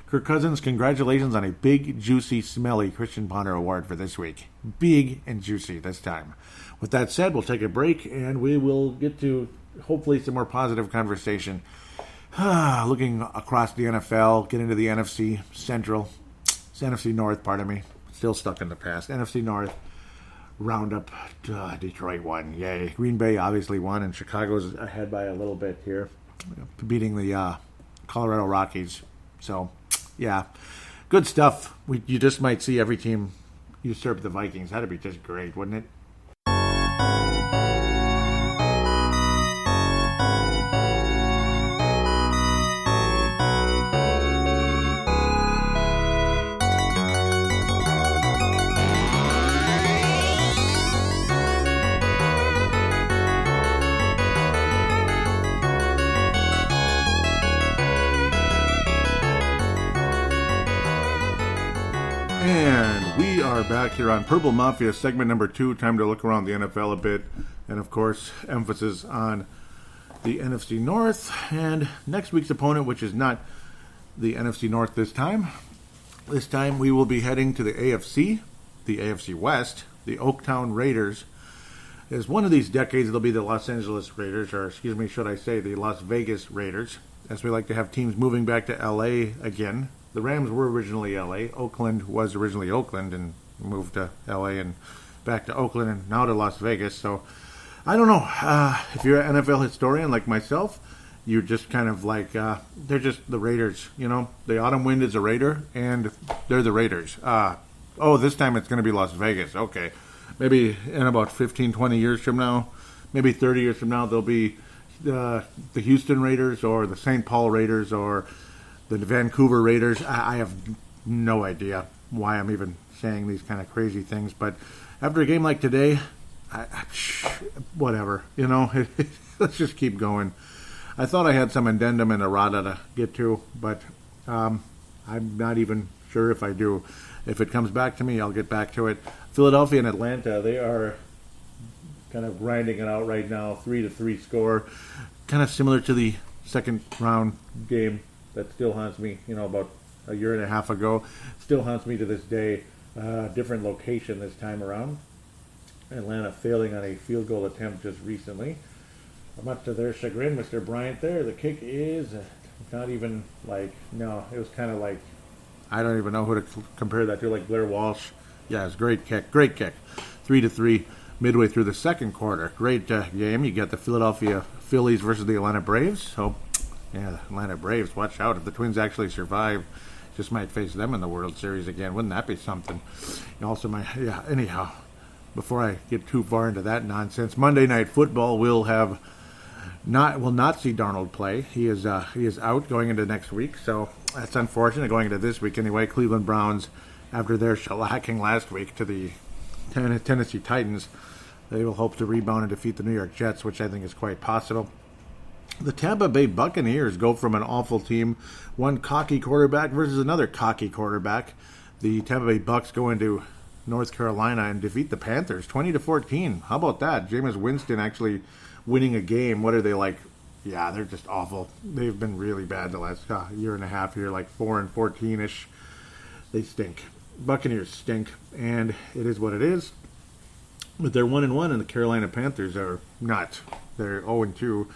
Kirk Cousins, congratulations on a big, juicy, smelly Christian Ponder award for this week. Big and juicy this time. With that said, we'll take a break, and we will get to hopefully some more positive conversation. Looking across the NFL, get into the NFC Central. It's NFC North, pardon me. Still stuck in the past. NFC North. Roundup. Detroit won. Yay. Green Bay obviously won, and Chicago's ahead by a little bit here, beating the Colorado Rockies. So, yeah, good stuff. You just might see every team usurp the Vikings. That'd be just great, wouldn't it? Back here on Purple Mafia, segment number 2. Time to look around the NFL a bit, and of course, emphasis on the NFC North and next week's opponent, which is not the NFC North this time. This time we will be heading to the AFC West. The Oaktown Raiders. As one of these decades, it'll be the Los Angeles Raiders, or excuse me, should I say the Las Vegas Raiders, as we like to have teams moving back to LA again. The Rams were originally LA. Oakland was originally Oakland and moved to LA and back to Oakland and now to Las Vegas. So I don't know. If you're an NFL historian like myself, you're just kind of like, they're just the Raiders. You know, the autumn wind is a Raider and they're the Raiders. This time it's going to be Las Vegas. Okay. Maybe in about 15, 20 years from now, maybe 30 years from now, there'll be the Houston Raiders or the St. Paul Raiders or the Vancouver Raiders. I have no idea why I'm even saying these kind of crazy things, but after a game like today, whatever, you know, let's just keep going. I thought I had some addendum and errata to get to, but I'm not even sure if I do. If it comes back to me, I'll get back to it. Philadelphia and Atlanta, they are kind of grinding it out right now, 3-3 score, kind of similar to the second round game that still haunts me, you know, about a year and a half ago. Still haunts me to this day. Different location this time around. Atlanta failing on a field goal attempt just recently. Much to their chagrin, Mr. Bryant there, the kick is not even like, no, it was kind of like, I don't even know who to compare that to, like Blair Walsh. Yeah, it was a great kick. 3-3 midway through the second quarter. Great game. You got the Philadelphia Phillies versus the Atlanta Braves. So, yeah, the Atlanta Braves, watch out. If the Twins actually survive, just might face them in the World Series again. Wouldn't that be something? And also, anyhow, before I get too far into that nonsense, Monday Night Football will not see Darnold play. He is out going into next week, so that's unfortunate. Going into this week anyway, Cleveland Browns, after their shellacking last week to the Tennessee Titans, they will hope to rebound and defeat the New York Jets, which I think is quite possible. The Tampa Bay Buccaneers go from an awful team, one cocky quarterback versus another cocky quarterback. The Tampa Bay Bucs go into North Carolina and defeat the Panthers 20-14. How about that? Jameis Winston actually winning a game. What are they like? Yeah, they're just awful. They've been really bad the last year and a half here, like 4-14-ish. They stink. Buccaneers stink, and it is what it is. But they're 1-1, and the Carolina Panthers are not. They're 0-2.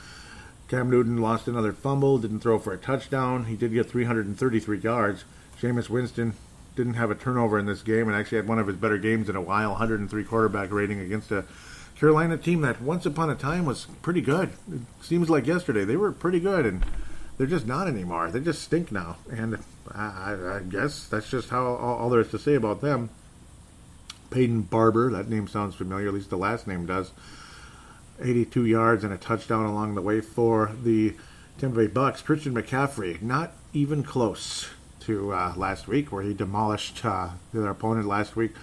Cam Newton lost another fumble, didn't throw for a touchdown. He did get 333 yards. Jameis Winston didn't have a turnover in this game and actually had one of his better games in a while, 103 quarterback rating against a Carolina team that once upon a time was pretty good. It seems like yesterday they were pretty good, and they're just not anymore. They just stink now, and I guess that's just how all there is to say about them. Peyton Barber, that name sounds familiar, at least the last name does. 82 yards and a touchdown along the way for the Tampa Bay Bucks. Christian McCaffrey, not even close to last week, where he demolished their opponent last week.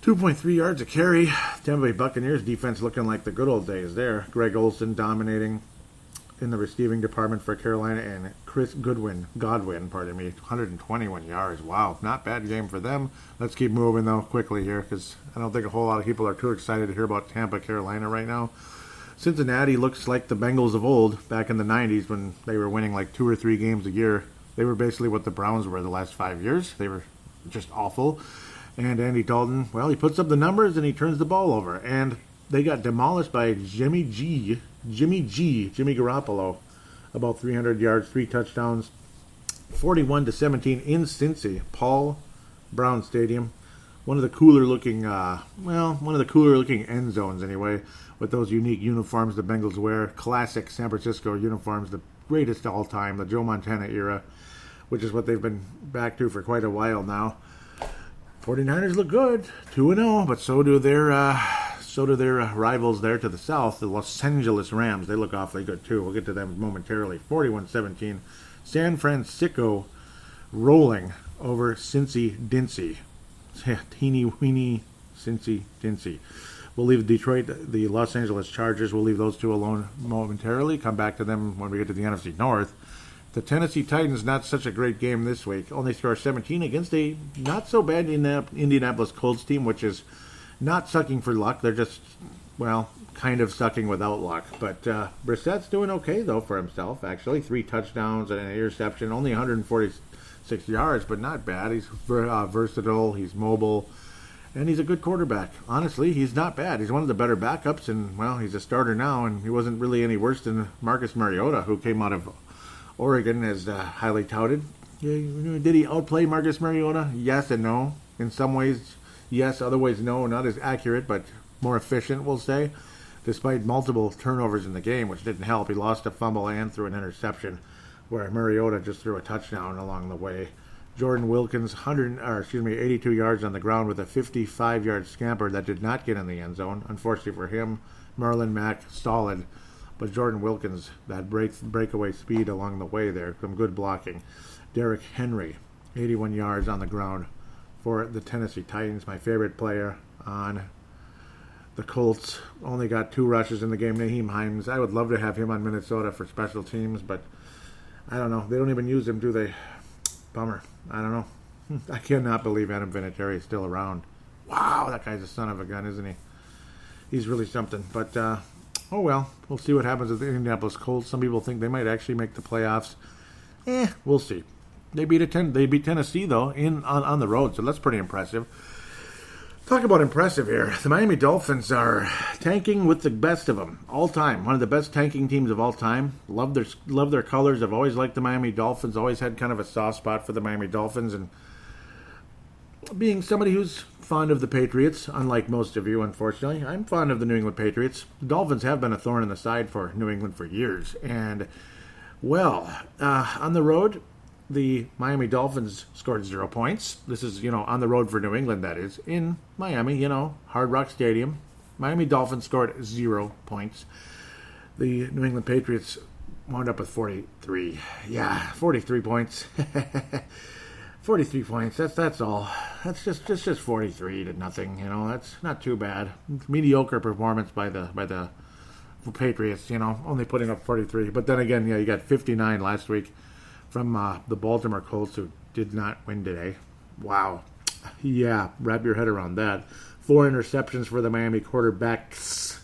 2.3 yards a carry. Tampa Bay Buccaneers defense looking like the good old days there. Greg Olsen dominating in the receiving department for Carolina, and Chris Godwin, 121 yards. Wow, not bad game for them. Let's keep moving, though, quickly here, because I don't think a whole lot of people are too excited to hear about Tampa, Carolina right now. Cincinnati looks like the Bengals of old back in the 90s when they were winning like 2 or 3 games a year. They were basically what the Browns were the last 5 years. They were just awful. And Andy Dalton, well, he puts up the numbers and he turns the ball over. And they got demolished by Jimmy Garoppolo. About 300 yards, 3 touchdowns, 41-17 in Cincy, Paul Brown Stadium. One of the cooler looking end zones anyway, with those unique uniforms the Bengals wear. Classic San Francisco uniforms, the greatest all time, the Joe Montana era, which is what they've been back to for quite a while now. 49ers look good, 2-0, but so do their rivals there to the south, the Los Angeles Rams. They look awfully good too. We'll get to them momentarily. 41-17. San Francisco rolling over Cincy-Dincy. Teeny-weeny Cincy-Dincy. We'll leave Detroit, the Los Angeles Chargers, we'll leave those two alone momentarily. Come back to them when we get to the NFC North. The Tennessee Titans, not such a great game this week. Only score 17 against a not-so-bad Indianapolis Colts team, which is not sucking for luck. They're just, well, kind of sucking without luck. But Brissett's doing okay, though, for himself, actually. 3 touchdowns and an interception. Only 146 yards, but not bad. He's versatile. He's mobile. And he's a good quarterback. Honestly, he's not bad. He's one of the better backups, and, well, he's a starter now, and he wasn't really any worse than Marcus Mariota, who came out of Oregon as highly touted. Did he outplay Marcus Mariota? Yes and no. In some ways, yes. Other ways, no. Not as accurate, but more efficient, we'll say. Despite multiple turnovers in the game, which didn't help. He lost a fumble and threw an interception, where Mariota just threw a touchdown along the way. Jordan Wilkins, 82 yards on the ground with a 55-yard scamper that did not get in the end zone. Unfortunately for him, Marlon Mack, solid. But Jordan Wilkins, that breakaway speed along the way there, some good blocking. Derrick Henry, 81 yards on the ground for the Tennessee Titans, my favorite player on the Colts. Only got 2 rushes in the game. Naheem Hines, I would love to have him on Minnesota for special teams, but I don't know. They don't even use him, do they? Bummer. I don't know. I cannot believe Adam Vinatieri is still around. Wow, that guy's a son of a gun, isn't he? He's really something. But, oh well, we'll see what happens with the Indianapolis Colts. Some people think they might actually make the playoffs. We'll see. They beat Tennessee, though, on the road, so that's pretty impressive. Talk about impressive here. The Miami Dolphins are tanking with the best of them all time. One of the best tanking teams of all time. Love their colors. I've always liked the Miami Dolphins. Always had kind of a soft spot for the Miami Dolphins. And being somebody who's fond of the Patriots, unlike most of you, unfortunately, I'm fond of the New England Patriots. The Dolphins have been a thorn in the side for New England for years. And, well, on the road, the Miami Dolphins scored 0 points. This is, on the road for New England, that is. In Miami, Hard Rock Stadium. Miami Dolphins scored 0 points. The New England Patriots wound up with 43. Yeah, 43 points. 43 points, that's all. That's just 43 to nothing, That's not too bad. Mediocre performance by the Patriots, only putting up 43. But then again, you got 59 last week from the Baltimore Colts, who did not win today. Wow. Yeah, wrap your head around that. 4 interceptions for the Miami quarterbacks.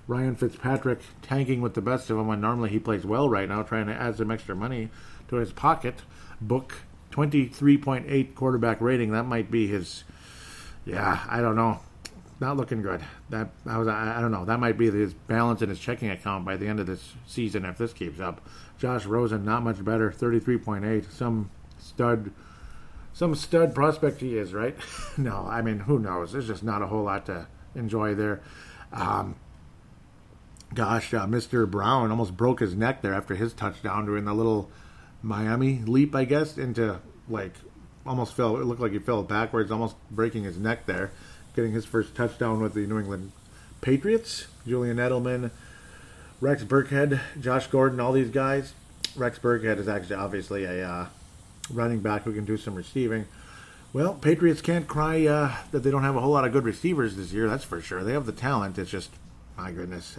Ryan Fitzpatrick tanking with the best of them when normally he plays well right now, trying to add some extra money to his pocket book. 23.8 quarterback rating. That might be his, I don't know. not looking good. I don't know. That might be his balance in his checking account by the end of this season if this keeps up. Josh Rosen, not much better, 33.8. Some stud prospect he is, right? No, I mean, who knows? There's just not a whole lot to enjoy there. Mr. Brown almost broke his neck there after his touchdown doing the little Miami leap, I guess, into almost fell. It looked like he fell backwards, almost breaking his neck there, getting his first touchdown with the New England Patriots. Julian Edelman, Rex Burkhead, Josh Gordon, all these guys. Rex Burkhead is actually obviously a running back who can do some receiving. Well, Patriots can't cry that they don't have a whole lot of good receivers this year, that's for sure. They have the talent. It's just, my goodness.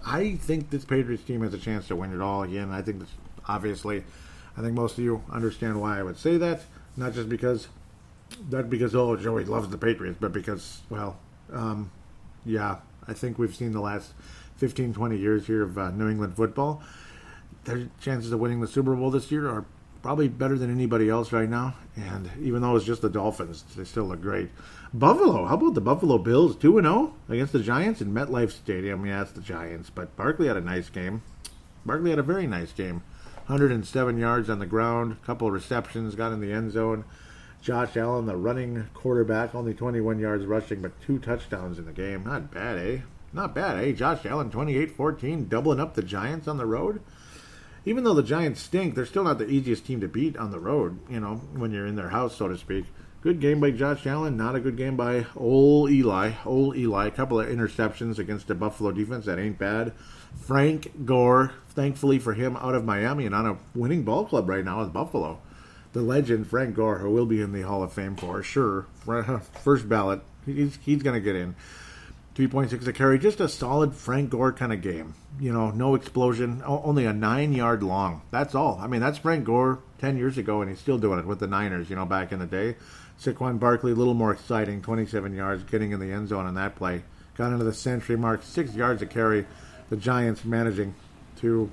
I think this Patriots team has a chance to win it all again. I think most of you understand why I would say that. Not because Joey loves the Patriots, but because, I think we've seen the last 15, 20 years here of New England football. Their chances of winning the Super Bowl this year are probably better than anybody else right now. And even though it's just the Dolphins, they still look great. Buffalo, how about the Buffalo Bills? 2-0 against the Giants in MetLife Stadium. Yeah, it's the Giants, but Barkley had a nice game. Barkley had a very nice game. 107 yards on the ground, a couple of receptions, got in the end zone. Josh Allen, the running quarterback, only 21 yards rushing, but 2 touchdowns in the game. Not bad, eh? Not bad, eh? Josh Allen, 28-14, doubling up the Giants on the road. Even though the Giants stink, they're still not the easiest team to beat on the road, when you're in their house, so to speak. Good game by Josh Allen, not a good game by old Eli. A couple of interceptions against the Buffalo defense, that ain't bad. Frank Gore, thankfully for him, out of Miami and on a winning ball club right now with Buffalo. The legend, Frank Gore, who will be in the Hall of Fame for sure. First ballot, he's going to get in. 3.6 a carry, just a solid Frank Gore kind of game. No explosion, only a 9-yard long. That's all. I mean, that's Frank Gore 10 years ago, and he's still doing it with the Niners, back in the day. Saquon Barkley, a little more exciting, 27 yards, getting in the end zone on that play. Got into the century mark, 6 yards a carry. The Giants managing to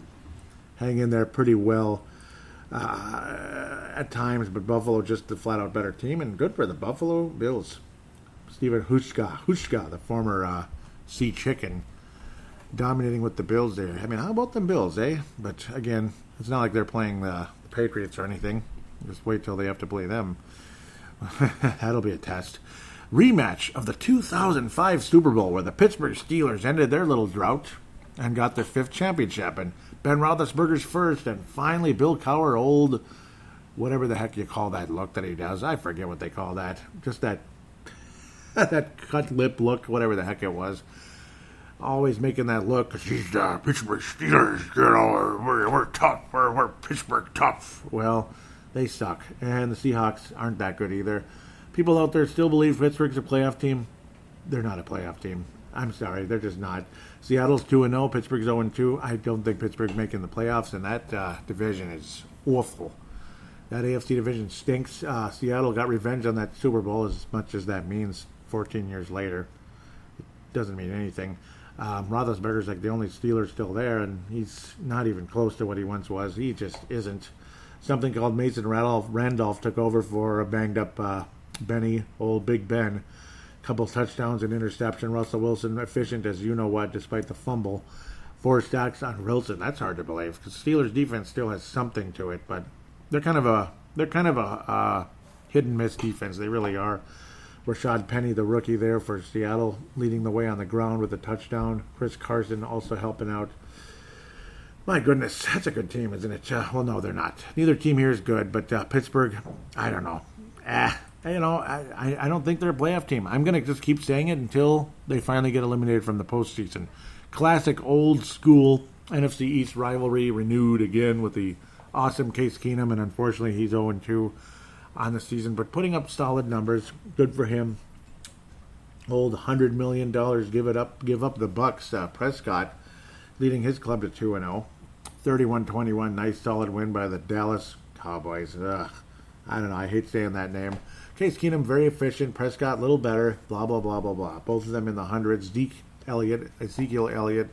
hang in there pretty well at times, but Buffalo just a flat-out better team, and good for the Buffalo Bills. Steven Hushka, the former Sea Chicken, dominating with the Bills there. I mean, how about them Bills, eh? But again, it's not like they're playing the Patriots or anything. Just wait till they have to play them. That'll be a test. Rematch of the 2005 Super Bowl, where the Pittsburgh Steelers ended their little drought and got their 5th championship. And Ben Roethlisberger's first, and finally Bill Cowher, old, whatever the heck you call that look that he does. I forget what they call that. Just that cut lip look, whatever the heck it was. Always making that look, because he's the Pittsburgh Steelers, we're tough, we're Pittsburgh tough. Well, they suck, and the Seahawks aren't that good either. People out there still believe Pittsburgh's a playoff team. They're not a playoff team. I'm sorry, they're just not. Seattle's 2-0, Pittsburgh's 0-2. I don't think Pittsburgh's making the playoffs, and that division is awful. That AFC division stinks. Seattle got revenge on that Super Bowl, as much as that means 14 years later. It doesn't mean anything. Roethlisberger's like the only Steeler still there, and he's not even close to what he once was. He just isn't. Something called Mason Randolph took over for a banged-up Benny, old Big Ben. Couple touchdowns and interception. Russell Wilson efficient as you-know-what, despite the fumble. 4 sacks on Wilson. That's hard to believe, because Steelers' defense still has something to it, but they're kind of a hit-and-miss defense. They really are. Rashad Penny, the rookie there for Seattle, leading the way on the ground with a touchdown. Chris Carson also helping out. My goodness, that's a good team, isn't it? Well, no, they're not. Neither team here is good, but Pittsburgh, I don't know. I don't think they're a playoff team. I'm going to just keep saying it until they finally get eliminated from the postseason. Classic old school NFC East rivalry renewed again with the awesome Case Keenum, and unfortunately he's 0-2 on the season, but putting up solid numbers. Good for him. Old $100 million give up the Bucks. Prescott leading his club to 2-0. 31-21, nice solid win by the Dallas Cowboys. I don't know, I hate saying that name. Case Keenum, very efficient. Prescott, a little better. Blah, blah, blah, blah, blah. Both of them in the hundreds. Ezekiel Elliott,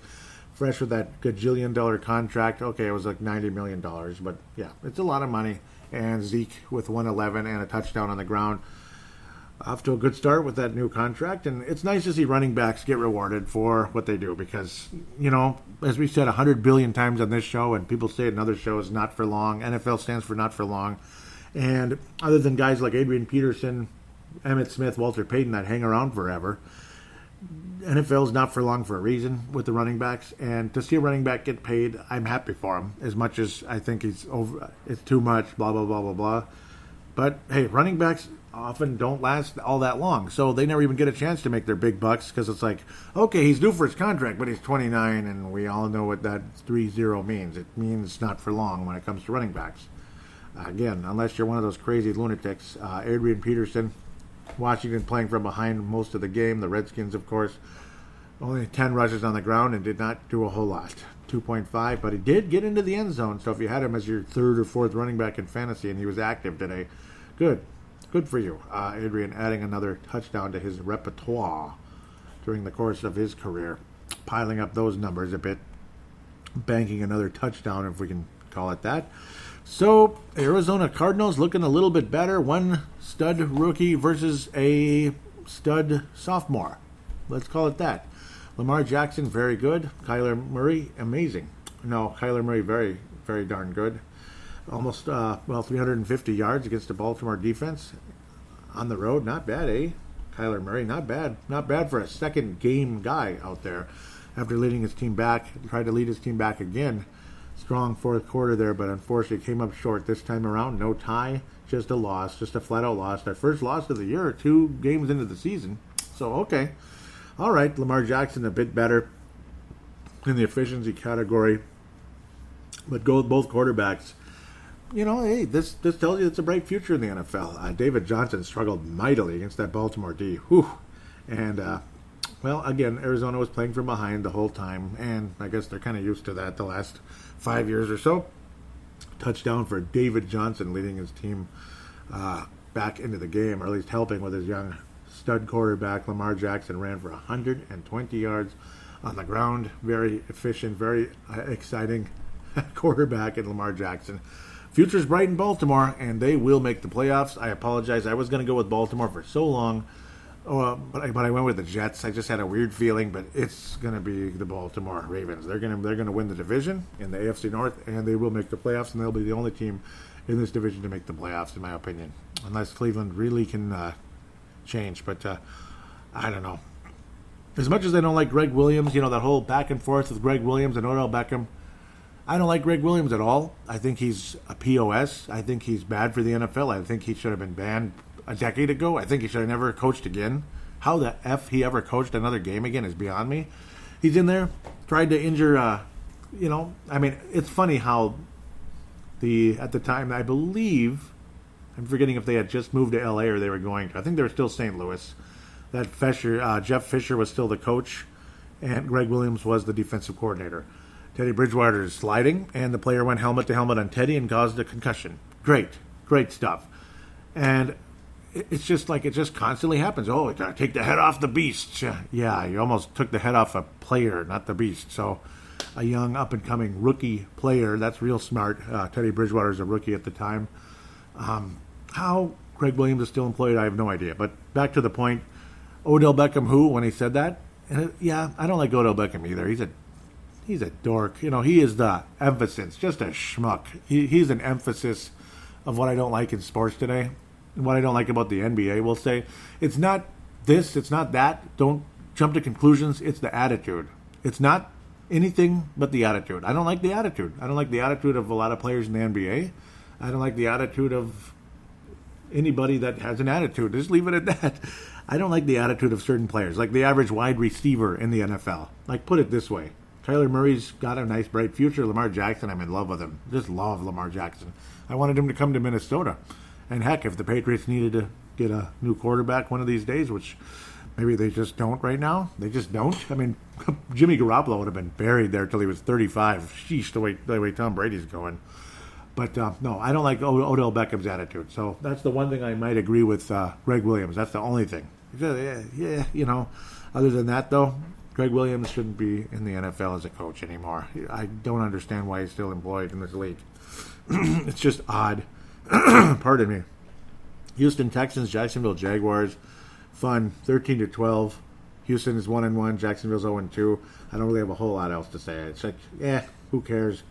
fresh with that gajillion-dollar contract. Okay, it was like $90 million, but yeah, it's a lot of money. And Zeke with 111 and a touchdown on the ground. off to a good start with that new contract, and it's nice to see running backs get rewarded for what they do because, as we said 100 billion times on this show, and people say it in other shows, not for long. NFL stands for not for long. And other than guys like Adrian Peterson, Emmitt Smith, Walter Payton that hang around forever, NFL's not for long for a reason with the running backs. And to see a running back get paid, I'm happy for him, as much as I think it's too much, blah, blah, blah, blah, blah. But, hey, running backs often don't last all that long, so they never even get a chance to make their big bucks because it's like, okay, he's due for his contract, but he's 29, and we all know what that 3-0 means. It means not for long when it comes to running backs. Again, unless you're one of those crazy lunatics. Adrian Peterson, Washington playing from behind most of the game. The Redskins, of course, only 10 rushes on the ground and did not do a whole lot. 2.5, but he did get into the end zone, so if you had him as your third or fourth running back in fantasy and he was active today, good for you. Adrian adding another touchdown to his repertoire during the course of his career, piling up those numbers a bit, banking another touchdown, if we can call it that. So, Arizona Cardinals looking a little bit better. One stud rookie versus a stud sophomore. Let's call it that. Lamar Jackson, very good. Kyler Murray, amazing. No, Kyler Murray, very, very darn good. Almost, 350 yards against the Baltimore defense on the road. Not bad, eh? Kyler Murray, not bad. Not bad for a second game guy out there after leading his team back. Tried to lead his team back again. Strong fourth quarter there, but unfortunately came up short this time around. No tie, just a loss, just a flat-out loss. Their first loss of the year, 2 games into the season. So, okay. All right, Lamar Jackson a bit better in the efficiency category. But go with both quarterbacks. Hey, this tells you it's a bright future in the NFL. David Johnson struggled mightily against that Baltimore D. Whew. And, again, Arizona was playing from behind the whole time, and I guess they're kind of used to that the last 5 years or so. Touchdown for David Johnson, leading his team back into the game, or at least helping with his young stud quarterback. Lamar Jackson ran for 120 yards on the ground. Very efficient, very exciting quarterback in Lamar Jackson. Future's bright in Baltimore, and they will make the playoffs. I apologize. I was going to go with Baltimore for so long, but I went with the Jets. I just had a weird feeling, but it's going to be the Baltimore Ravens. They're going to win the division in the AFC North, and they will make the playoffs, and they'll be the only team in this division to make the playoffs, in my opinion, unless Cleveland really can change. But I don't know. As much as I don't like Greg Williams, that whole back and forth with Greg Williams and Odell Beckham, I don't like Greg Williams at all. I think he's a POS. I think he's bad for the NFL. I think he should have been banned a decade ago. I think he should have never coached again. How the F he ever coached another game again is beyond me. He's in there, tried to injure, it's funny how at the time, I believe, I'm forgetting if they had just moved to LA or they were going to. I think they were still St. Louis. That Jeff Fisher was still the coach, and Greg Williams was the defensive coordinator. Teddy Bridgewater is sliding, and the player went helmet to helmet on Teddy and caused a concussion. Great stuff. And it's just like it just constantly happens. Oh, take the head off the beast. Yeah, you almost took the head off a player, not the beast. So a young up-and-coming rookie player, that's real smart. Teddy Bridgewater is a rookie at the time. How Greg Williams is still employed, I have no idea. But back to the point, Odell Beckham who, when he said that? I don't like Odell Beckham either. He's a dork. He is the emphasis, just a schmuck. He's an emphasis of what I don't like in sports today. And what I don't like about the NBA, we'll say. It's not this, it's not that. Don't jump to conclusions. It's the attitude. It's not anything but the attitude. I don't like the attitude. I don't like the attitude of a lot of players in the NBA. I don't like the attitude of anybody that has an attitude. Just leave it at that. I don't like the attitude of certain players, like the average wide receiver in the NFL. Like, put it this way. Kyler Murray's got a nice, bright future. Lamar Jackson, I'm in love with him. Just love Lamar Jackson. I wanted him to come to Minnesota. And heck, if the Patriots needed to get a new quarterback one of these days, which maybe they just don't right now. They just don't. I mean, Jimmy Garoppolo would have been buried there till he was 35. Sheesh, the way Tom Brady's going. But, no, I don't like Odell Beckham's attitude. So that's the one thing I might agree with Greg Williams. That's the only thing. Yeah, Other than that, though, Greg Williams shouldn't be in the NFL as a coach anymore. I don't understand why he's still employed in this league. It's just odd. Pardon me. Houston Texans, Jacksonville Jaguars. Fun, 13-12. Houston is 1-1. Jacksonville's 0-2. I don't really have a whole lot else to say. It's like, who cares?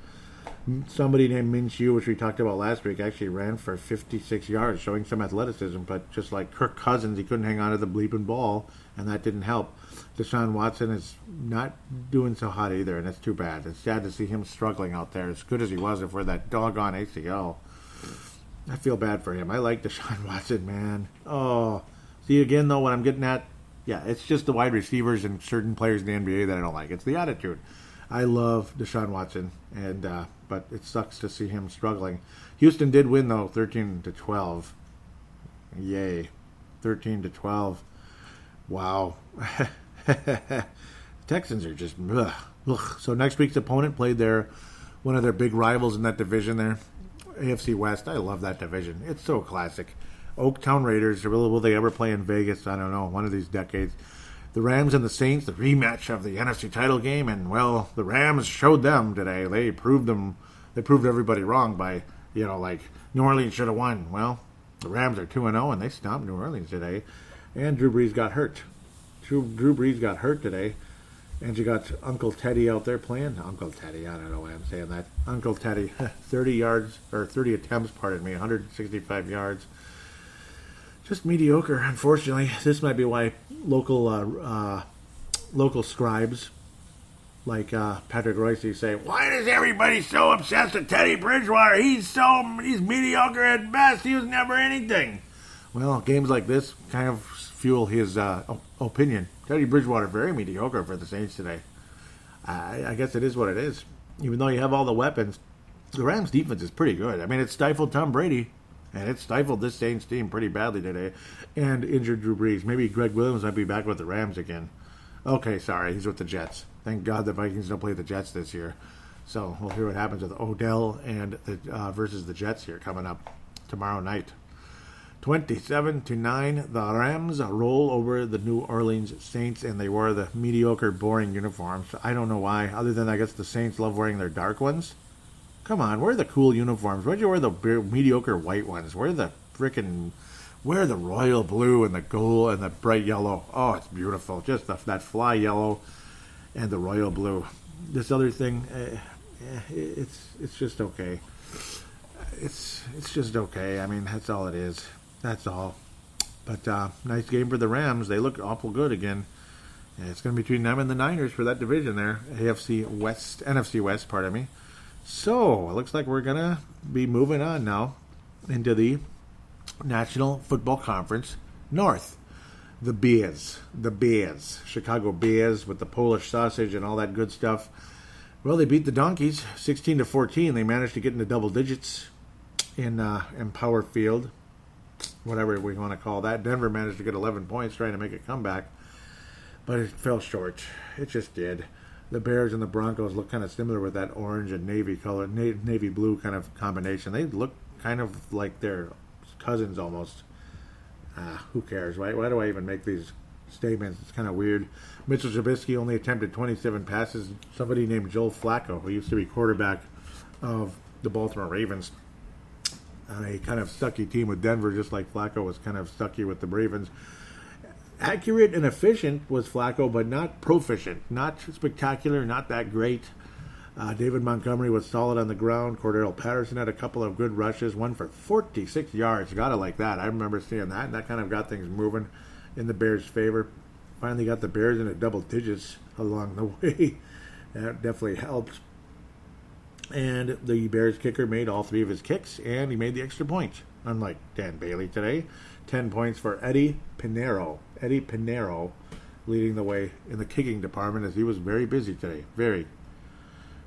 Somebody named Minshew, which we talked about last week, actually ran for 56 yards, showing some athleticism. But just like Kirk Cousins, he couldn't hang on to the bleeping ball, and that didn't help. Deshaun Watson is not doing so hot either, and it's too bad. It's sad to see him struggling out there, as good as he was for that doggone ACL. I feel bad for him. I like Deshaun Watson, man. Oh, see, again, though, what I'm getting at, it's just the wide receivers and certain players in the NBA that I don't like. It's the attitude. I love Deshaun Watson, and but it sucks to see him struggling. Houston did win, though, 13-12. Yay. 13-12. Wow. Texans are just ugh. So next week's opponent played one of their big rivals in that division there, AFC West. I love that division. It's so classic. Oaktown Raiders. Will they ever play in Vegas? I don't know. One of these decades. The Rams and the Saints, the rematch of the NFC title game, and well, the Rams showed them today. They proved everybody wrong by, like New Orleans should have won. Well, the Rams are 2-0 and they stomped New Orleans today. And Drew Brees got hurt. Drew Brees got hurt today. And you got Uncle Teddy out there playing. Uncle Teddy, I don't know why I'm saying that. Uncle Teddy, 30 attempts, 165 yards. Just mediocre, unfortunately. This might be why local scribes like Patrick Royce say, "Why is everybody so obsessed with Teddy Bridgewater? He's mediocre at best. He was never anything." Well, games like this kind of fuel his opinion. Teddy Bridgewater very mediocre for the Saints today. I guess it is what it is. Even though you have all the weapons, the Rams defense is pretty good. I mean, it stifled Tom Brady. And it stifled this Saints team pretty badly today. And injured Drew Brees. Maybe Greg Williams might be back with the Rams again. Okay, sorry. He's with the Jets. Thank God the Vikings don't play the Jets this year. So we'll hear what happens with Odell and versus the Jets here coming up tomorrow night. 27-9. The Rams roll over the New Orleans Saints. And they wore the mediocre, boring uniforms. I don't know why. Other than I guess the Saints love wearing their dark ones. Come on, wear the cool uniforms. Why'd you wear the mediocre white ones? Wear the royal blue and the gold and the bright yellow. Oh, it's beautiful. Just that fly yellow and the royal blue. This other thing, it's just okay. It's just okay. I mean, that's all it is. That's all. But nice game for the Rams. They look awful good again. And it's going to be between them and the Niners for that division there. NFC West, pardon me. So, it looks like we're going to be moving on now into the National Football Conference North. The Bears. Chicago Bears with the Polish sausage and all that good stuff. Well, they beat the Donkeys 16-14. They managed to get into double digits in Power Field, whatever we want to call that. Denver managed to get 11 points trying to make a comeback, but it fell short. It just did. The Bears and the Broncos look kind of similar with that orange and navy color, navy blue kind of combination. They look kind of like their cousins almost. Who cares? Why do I even make these statements? It's kind of weird. Mitchell Trubisky only attempted 27 passes. Somebody named Joe Flacco, who used to be quarterback of the Baltimore Ravens, on a kind of sucky team with Denver, just like Flacco was kind of sucky with the Ravens. Accurate and efficient was Flacco, but not proficient. Not spectacular, not that great. David Montgomery was solid on the ground. Cordell Patterson had a couple of good rushes, one for 46 yards. Gotta like that. I remember seeing that, and that kind of got things moving in the Bears' favor. Finally got the Bears into double digits along the way. That definitely helped. And the Bears kicker made all three of his kicks, and he made the extra point. Unlike Dan Bailey today. 10 points for Eddie Pinheiro. Eddie Pinheiro leading the way in the kicking department, as he was very busy today. Very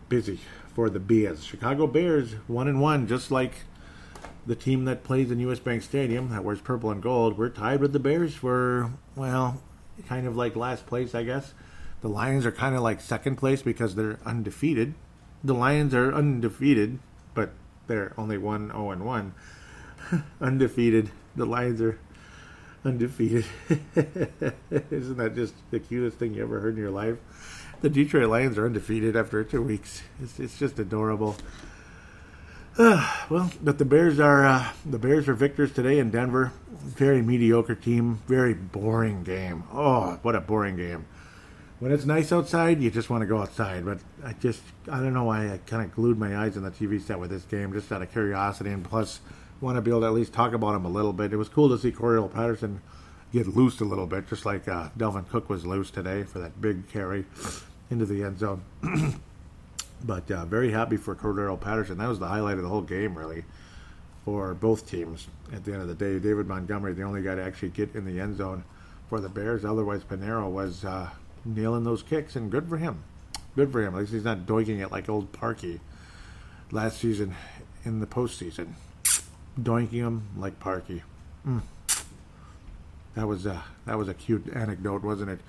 busy for the Bears. Chicago Bears 1-1, just like the team that plays in U.S. Bank Stadium that wears purple and gold. We're tied with the Bears for, well, kind of like last place, I guess. The Lions are kind of like second place because they're undefeated. The Lions are undefeated, but they're only 1-0-1. Undefeated. The Lions are undefeated. Isn't that just the cutest thing you ever heard in your life? The Detroit Lions are undefeated after 2 weeks. It's just adorable. But the Bears are victors today in Denver. Very mediocre team. Very boring game. Oh, what a boring game. When it's nice outside, you just want to go outside. But I don't know why I kind of glued my eyes on the TV set with this game, just out of curiosity, and plus want to be able to at least talk about him a little bit. It was cool to see Cordell Patterson get loose a little bit, just like Delvin Cook was loose today for that big carry into the end zone. But very happy for Cordell Patterson. That was the highlight of the whole game, really, for both teams. At the end of the day, David Montgomery, the only guy to actually get in the end zone for the Bears. Otherwise, Pinero was nailing those kicks, and good for him. Good for him. At least he's not doinking it like old Parkey last season in the postseason. Doinking him like Parkey. That was a cute anecdote, wasn't it?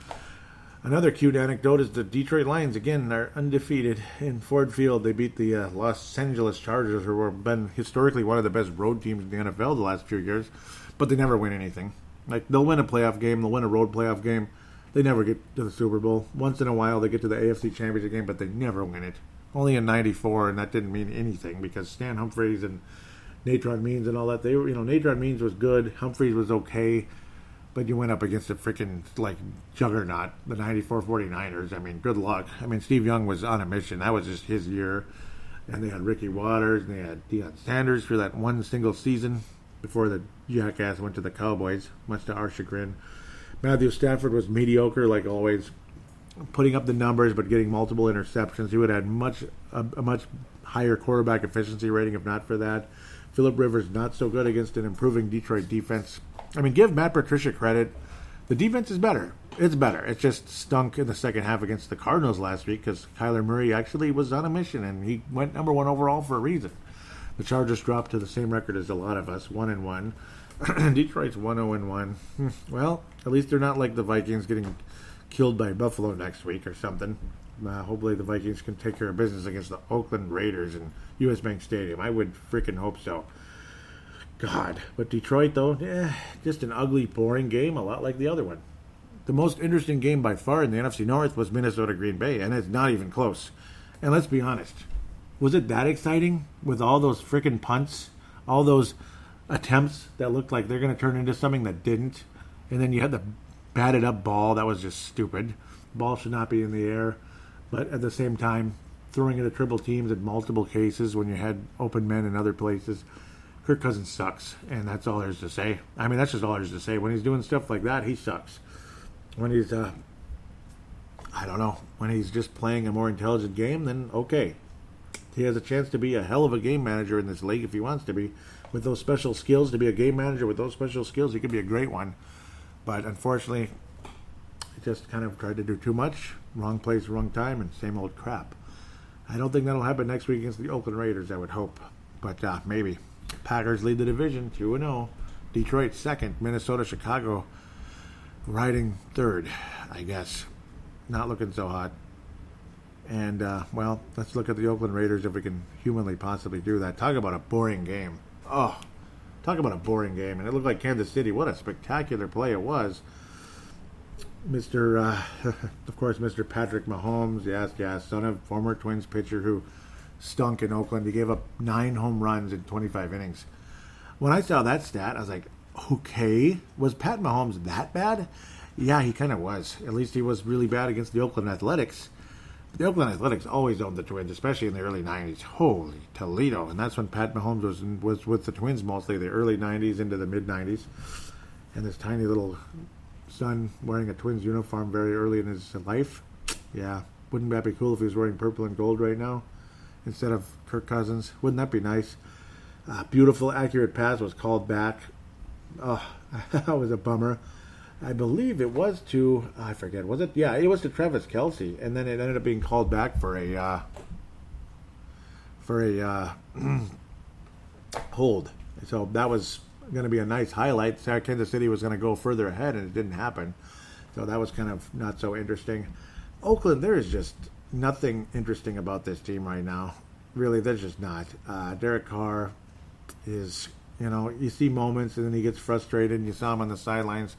Another cute anecdote is the Detroit Lions, again, are undefeated in Ford Field. They beat the Los Angeles Chargers, who have been historically one of the best road teams in the NFL the last few years, but they never win anything. Like, they'll win a playoff game, they'll win a road playoff game. They never get to the Super Bowl. Once in a while, they get to the AFC Championship game, but they never win it. Only in '94, and that didn't mean anything because Stan Humphries and Natron Means and all that, they were, Natron Means was good, Humphries was okay. But you went up against a freaking, juggernaut, the 94 49ers. I mean, good luck. I mean, Steve Young was on a mission. That was just his year. And they had Ricky Waters, and they had Deion Sanders for that one single season before the jackass went to the Cowboys, much to our chagrin. Matthew Stafford was mediocre, like always, putting up the numbers but getting multiple interceptions. He would have had a much higher quarterback efficiency rating if not for that. Phillip Rivers not so good against an improving Detroit defense. I mean, give Matt Patricia credit. The defense is better. It's better. It just stunk in the second half against the Cardinals last week because Kyler Murray actually was on a mission, and he went number one overall for a reason. The Chargers dropped to the same record as a lot of us, 1-1. Detroit's 1-0-1. Well, at least they're not like the Vikings getting killed by Buffalo next week or something. Hopefully the Vikings can take care of business against the Oakland Raiders in U.S. Bank Stadium. I would freaking hope so. God. But Detroit, though, just an ugly, boring game, a lot like the other one. The most interesting game by far in the NFC North was Minnesota-Green Bay, and it's not even close. And let's be honest, was it that exciting with all those freaking punts, all those attempts that looked like they're going to turn into something that didn't? And then you had the batted up ball. That was just stupid. Ball should not be in the air. But at the same time, throwing it at triple teams in multiple cases when you had open men in other places. Kirk Cousins sucks, and that's all there's to say. I mean, that's just all there's to say. When he's doing stuff like that, he sucks. When he's, when he's just playing a more intelligent game, then okay. He has a chance to be a hell of a game manager in this league if he wants to be. With those special skills, to be a game manager with those special skills, he could be a great one. But unfortunately, he just kind of tried to do too much. Wrong place, wrong time, and same old crap. I don't think that'll happen next week against the Oakland Raiders, I would hope. But maybe. Packers lead the division, 2-0. Detroit second. Minnesota, Chicago riding third, I guess. Not looking so hot. And, let's look at the Oakland Raiders if we can humanly possibly do that. Talk about a boring game. Oh, talk about a boring game. And it looked like Kansas City. What a spectacular play it was. Of course, Mr. Patrick Mahomes. Yes, son of former Twins pitcher who stunk in Oakland. He gave up 9 home runs in 25 innings. When I saw that stat, I was like, okay, was Pat Mahomes that bad? Yeah, he kind of was. At least he was really bad against the Oakland Athletics. The Oakland Athletics always owned the Twins, especially in the early 90s. Holy Toledo. And that's when Pat Mahomes was with the Twins mostly, the early 90s into the mid-90s. And this tiny little son wearing a Twins uniform very early in his life. Yeah, wouldn't that be cool if he was wearing purple and gold right now instead of Kirk Cousins? Wouldn't that be nice? Beautiful, accurate pass was called back. Oh, that was a bummer. I believe it was to, I forget, was it? Yeah, it was to Travis Kelce, and then it ended up being called back for a hold. So that was going to be a nice highlight. Kansas City was going to go further ahead, and it didn't happen. So that was kind of not so interesting. Oakland, there is just nothing interesting about this team right now. Really, there's just not. Derek Carr is, you see moments, and then he gets frustrated, and you saw him on the sidelines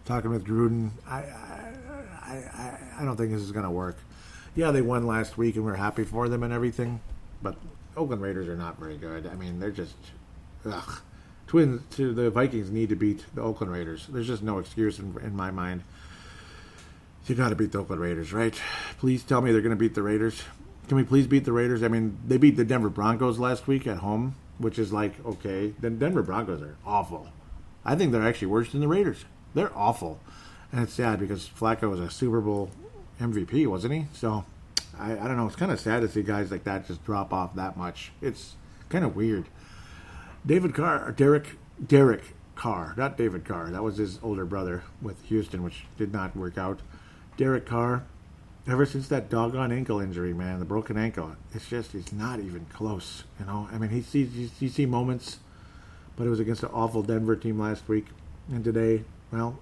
talking with Gruden. I don't think this is going to work. Yeah, they won last week, and we're happy for them and everything, but Oakland Raiders are not very good. I mean, they're just, ugh. The Vikings need to beat the Oakland Raiders. There's just no excuse in my mind. You got to beat the Oakland Raiders, right? Please tell me they're going to beat the Raiders. Can we please beat the Raiders? I mean, they beat the Denver Broncos last week at home, which is like, okay. The Denver Broncos are awful. I think they're actually worse than the Raiders. They're awful. And it's sad because Flacco was a Super Bowl MVP, wasn't he? So, I don't know. It's kind of sad to see guys like that just drop off that much. It's kind of weird. Derek Carr, not David Carr. That was his older brother with Houston, which did not work out. Derek Carr, ever since that doggone ankle injury, man, the broken ankle, it's just, he's not even close, you know? I mean, you see moments, but it was against an awful Denver team last week. And today, well,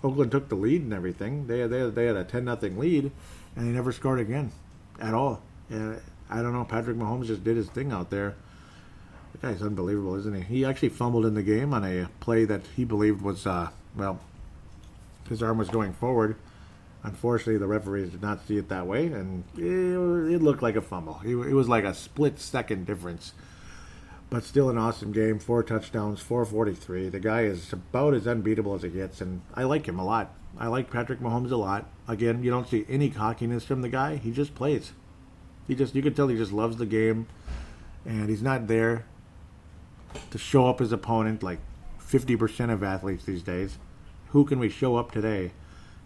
Oakland took the lead and everything. They had a 10-0 lead, and they never scored again at all. And I don't know, Patrick Mahomes just did his thing out there. The guy's unbelievable, isn't he? He actually fumbled in the game on a play that he believed was, his arm was going forward. Unfortunately, the referees did not see it that way, and it looked like a fumble. It was like a split-second difference. But still an awesome game. 4 touchdowns, 443. The guy is about as unbeatable as it gets, and I like him a lot. I like Patrick Mahomes a lot. Again, you don't see any cockiness from the guy. He just plays. You can tell he just loves the game, and he's not there to show up his opponent like 50% of athletes these days. Who can we show up today?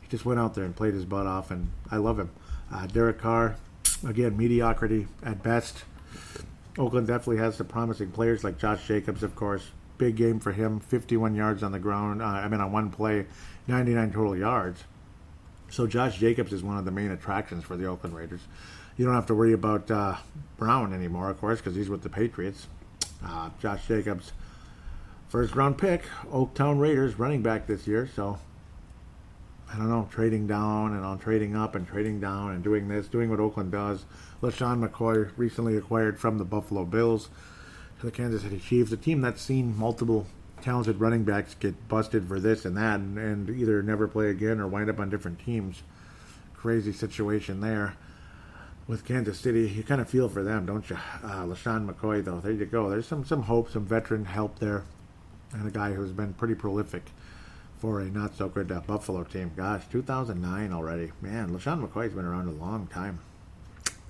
He just went out there and played his butt off, and I love him. Derek Carr, again, mediocrity at best. Oakland definitely has some promising players like Josh Jacobs, of course. Big game for him, 51 yards on the ground. On one play, 99 total yards. So Josh Jacobs is one of the main attractions for the Oakland Raiders. You don't have to worry about Brown anymore, of course, because he's with the Patriots. Josh Jacobs, first-round pick, Oaktown Raiders running back this year. So, I don't know, trading down and trading up and trading down and doing what Oakland does. LaShawn McCoy recently acquired from the Buffalo Bills to the Kansas City Chiefs, a team that's seen multiple talented running backs get busted for this and that and either never play again or wind up on different teams. Crazy situation there. With Kansas City, you kind of feel for them, don't you? LaShawn McCoy, though, there you go. There's some hope, some veteran help there, and a guy who's been pretty prolific for a not-so-good Buffalo team. Gosh, 2009 already. Man, LaShawn McCoy's been around a long time.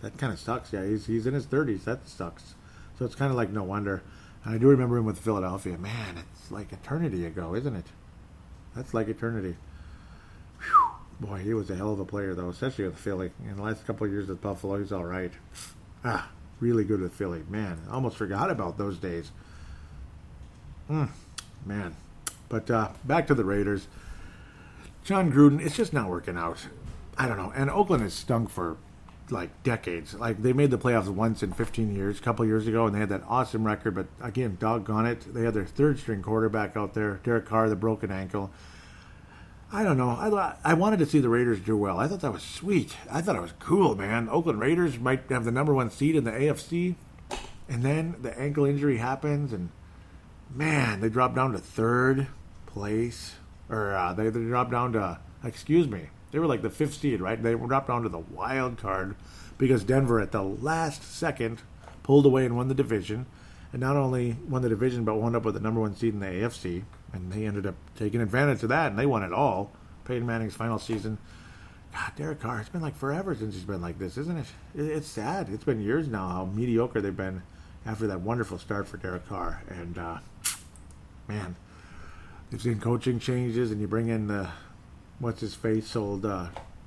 That kind of sucks. Yeah, he's in his 30s. That sucks. So it's kind of like no wonder. And I do remember him with Philadelphia. Man, it's like eternity ago, isn't it? That's like eternity. Whew. Boy, he was a hell of a player, though, especially with Philly. In the last couple of years with Buffalo, he's all right. Really good with Philly. Man, I almost forgot about those days. Man. But back to the Raiders. John Gruden, it's just not working out. I don't know. And Oakland has stunk for, like, decades. Like, they made the playoffs once in 15 years, a couple years ago, and they had that awesome record. But, again, doggone it, they had their third-string quarterback out there, Derek Carr, the broken ankle. I don't know. I wanted to see the Raiders do well. I thought that was sweet. I thought it was cool, man. Oakland Raiders might have the number 1 seed in the AFC. And then the ankle injury happens, and, man, they drop down to 3rd place. Or they dropped down to, they were like the 5th seed, right? They dropped down to the wild card because Denver at the last second pulled away and won the division. And not only won the division, but wound up with the number 1 seed in the AFC. And they ended up taking advantage of that, and they won it all. Peyton Manning's final season. God, Derek Carr, it's been like forever since he's been like this, isn't it? It's sad. It's been years now how mediocre they've been after that wonderful start for Derek Carr. And, man, you've seen coaching changes, and you bring in the, what's-his-face, old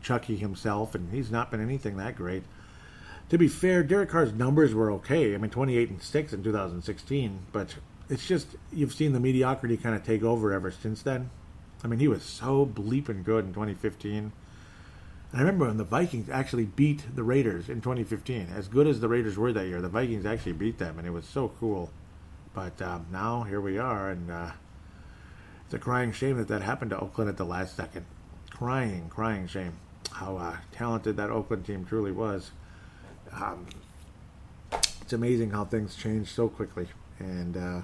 Chucky himself, and he's not been anything that great. To be fair, Derek Carr's numbers were okay. I mean, 28-6 in 2016, but it's just, you've seen the mediocrity kind of take over ever since then. I mean, he was so bleeping good in 2015. And I remember when the Vikings actually beat the Raiders in 2015. As good as the Raiders were that year, the Vikings actually beat them, and it was so cool. But now, here we are, and it's a crying shame that happened to Oakland at the last second. Crying shame. How talented that Oakland team truly was. It's amazing how things change so quickly. And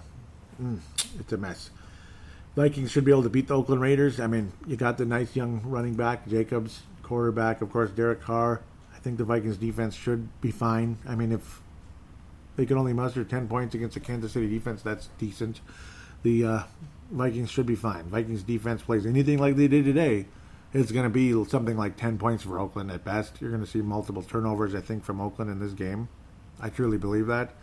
it's a mess. Vikings should be able to beat the Oakland Raiders. I mean, you got the nice young running back, Jacobs, quarterback, of course, Derek Carr. I think the Vikings defense should be fine. I mean, if they can only muster 10 points against the Kansas City defense. That's decent. The Vikings should be fine. Vikings defense plays anything like they did today, it's going to be something like 10 points for Oakland at best. You're going to see multiple turnovers, I think, from Oakland in this game. I truly believe that.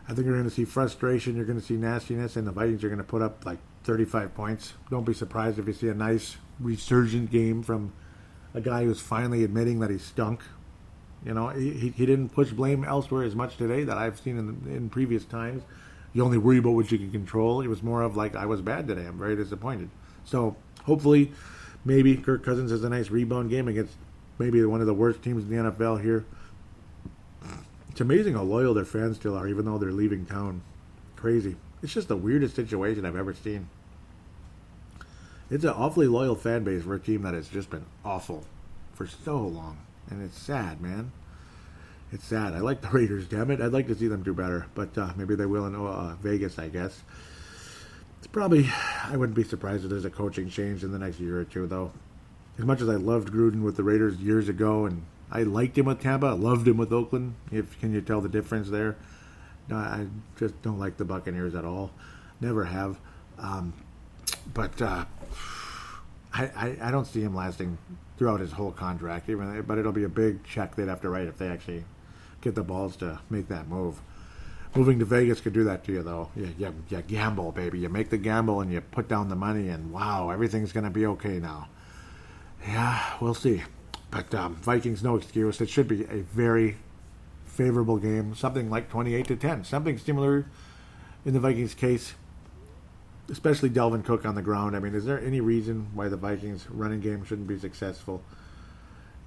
I think you're going to see frustration. You're going to see nastiness, and the Vikings are going to put up like 35 points. Don't be surprised if you see a nice resurgent game from a guy who's finally admitting that he stunk. You know, he didn't push blame elsewhere as much today that I've seen in previous times. You only worry about what you can control. It was more of like, I was bad today. I'm very disappointed. So hopefully, maybe Kirk Cousins has a nice rebound game against maybe one of the worst teams in the NFL here. It's amazing how loyal their fans still are, even though they're leaving town. Crazy. It's just the weirdest situation I've ever seen. It's an awfully loyal fan base for a team that has just been awful for so long. And it's sad, man. It's sad. I like the Raiders, damn it. I'd like to see them do better. But maybe they will in Vegas, I guess. It's probably, I wouldn't be surprised if there's a coaching change in the next year or two, though. As much as I loved Gruden with the Raiders years ago, and I liked him with Tampa, I loved him with Oakland. Can you tell the difference there? No, I just don't like the Buccaneers at all. Never have. But I don't see him lasting throughout his whole contract. But it'll be a big check they'd have to write if they actually get the balls to make that move. Moving to Vegas could do that to you, though. You gamble, baby. You make the gamble and you put down the money, and wow, everything's going to be okay now. Yeah, we'll see. But Vikings, no excuse. It should be a very favorable game, something like 28-10. Something similar in the Vikings' case, especially Dalvin Cook on the ground. I mean, is there any reason why the Vikings' running game shouldn't be successful?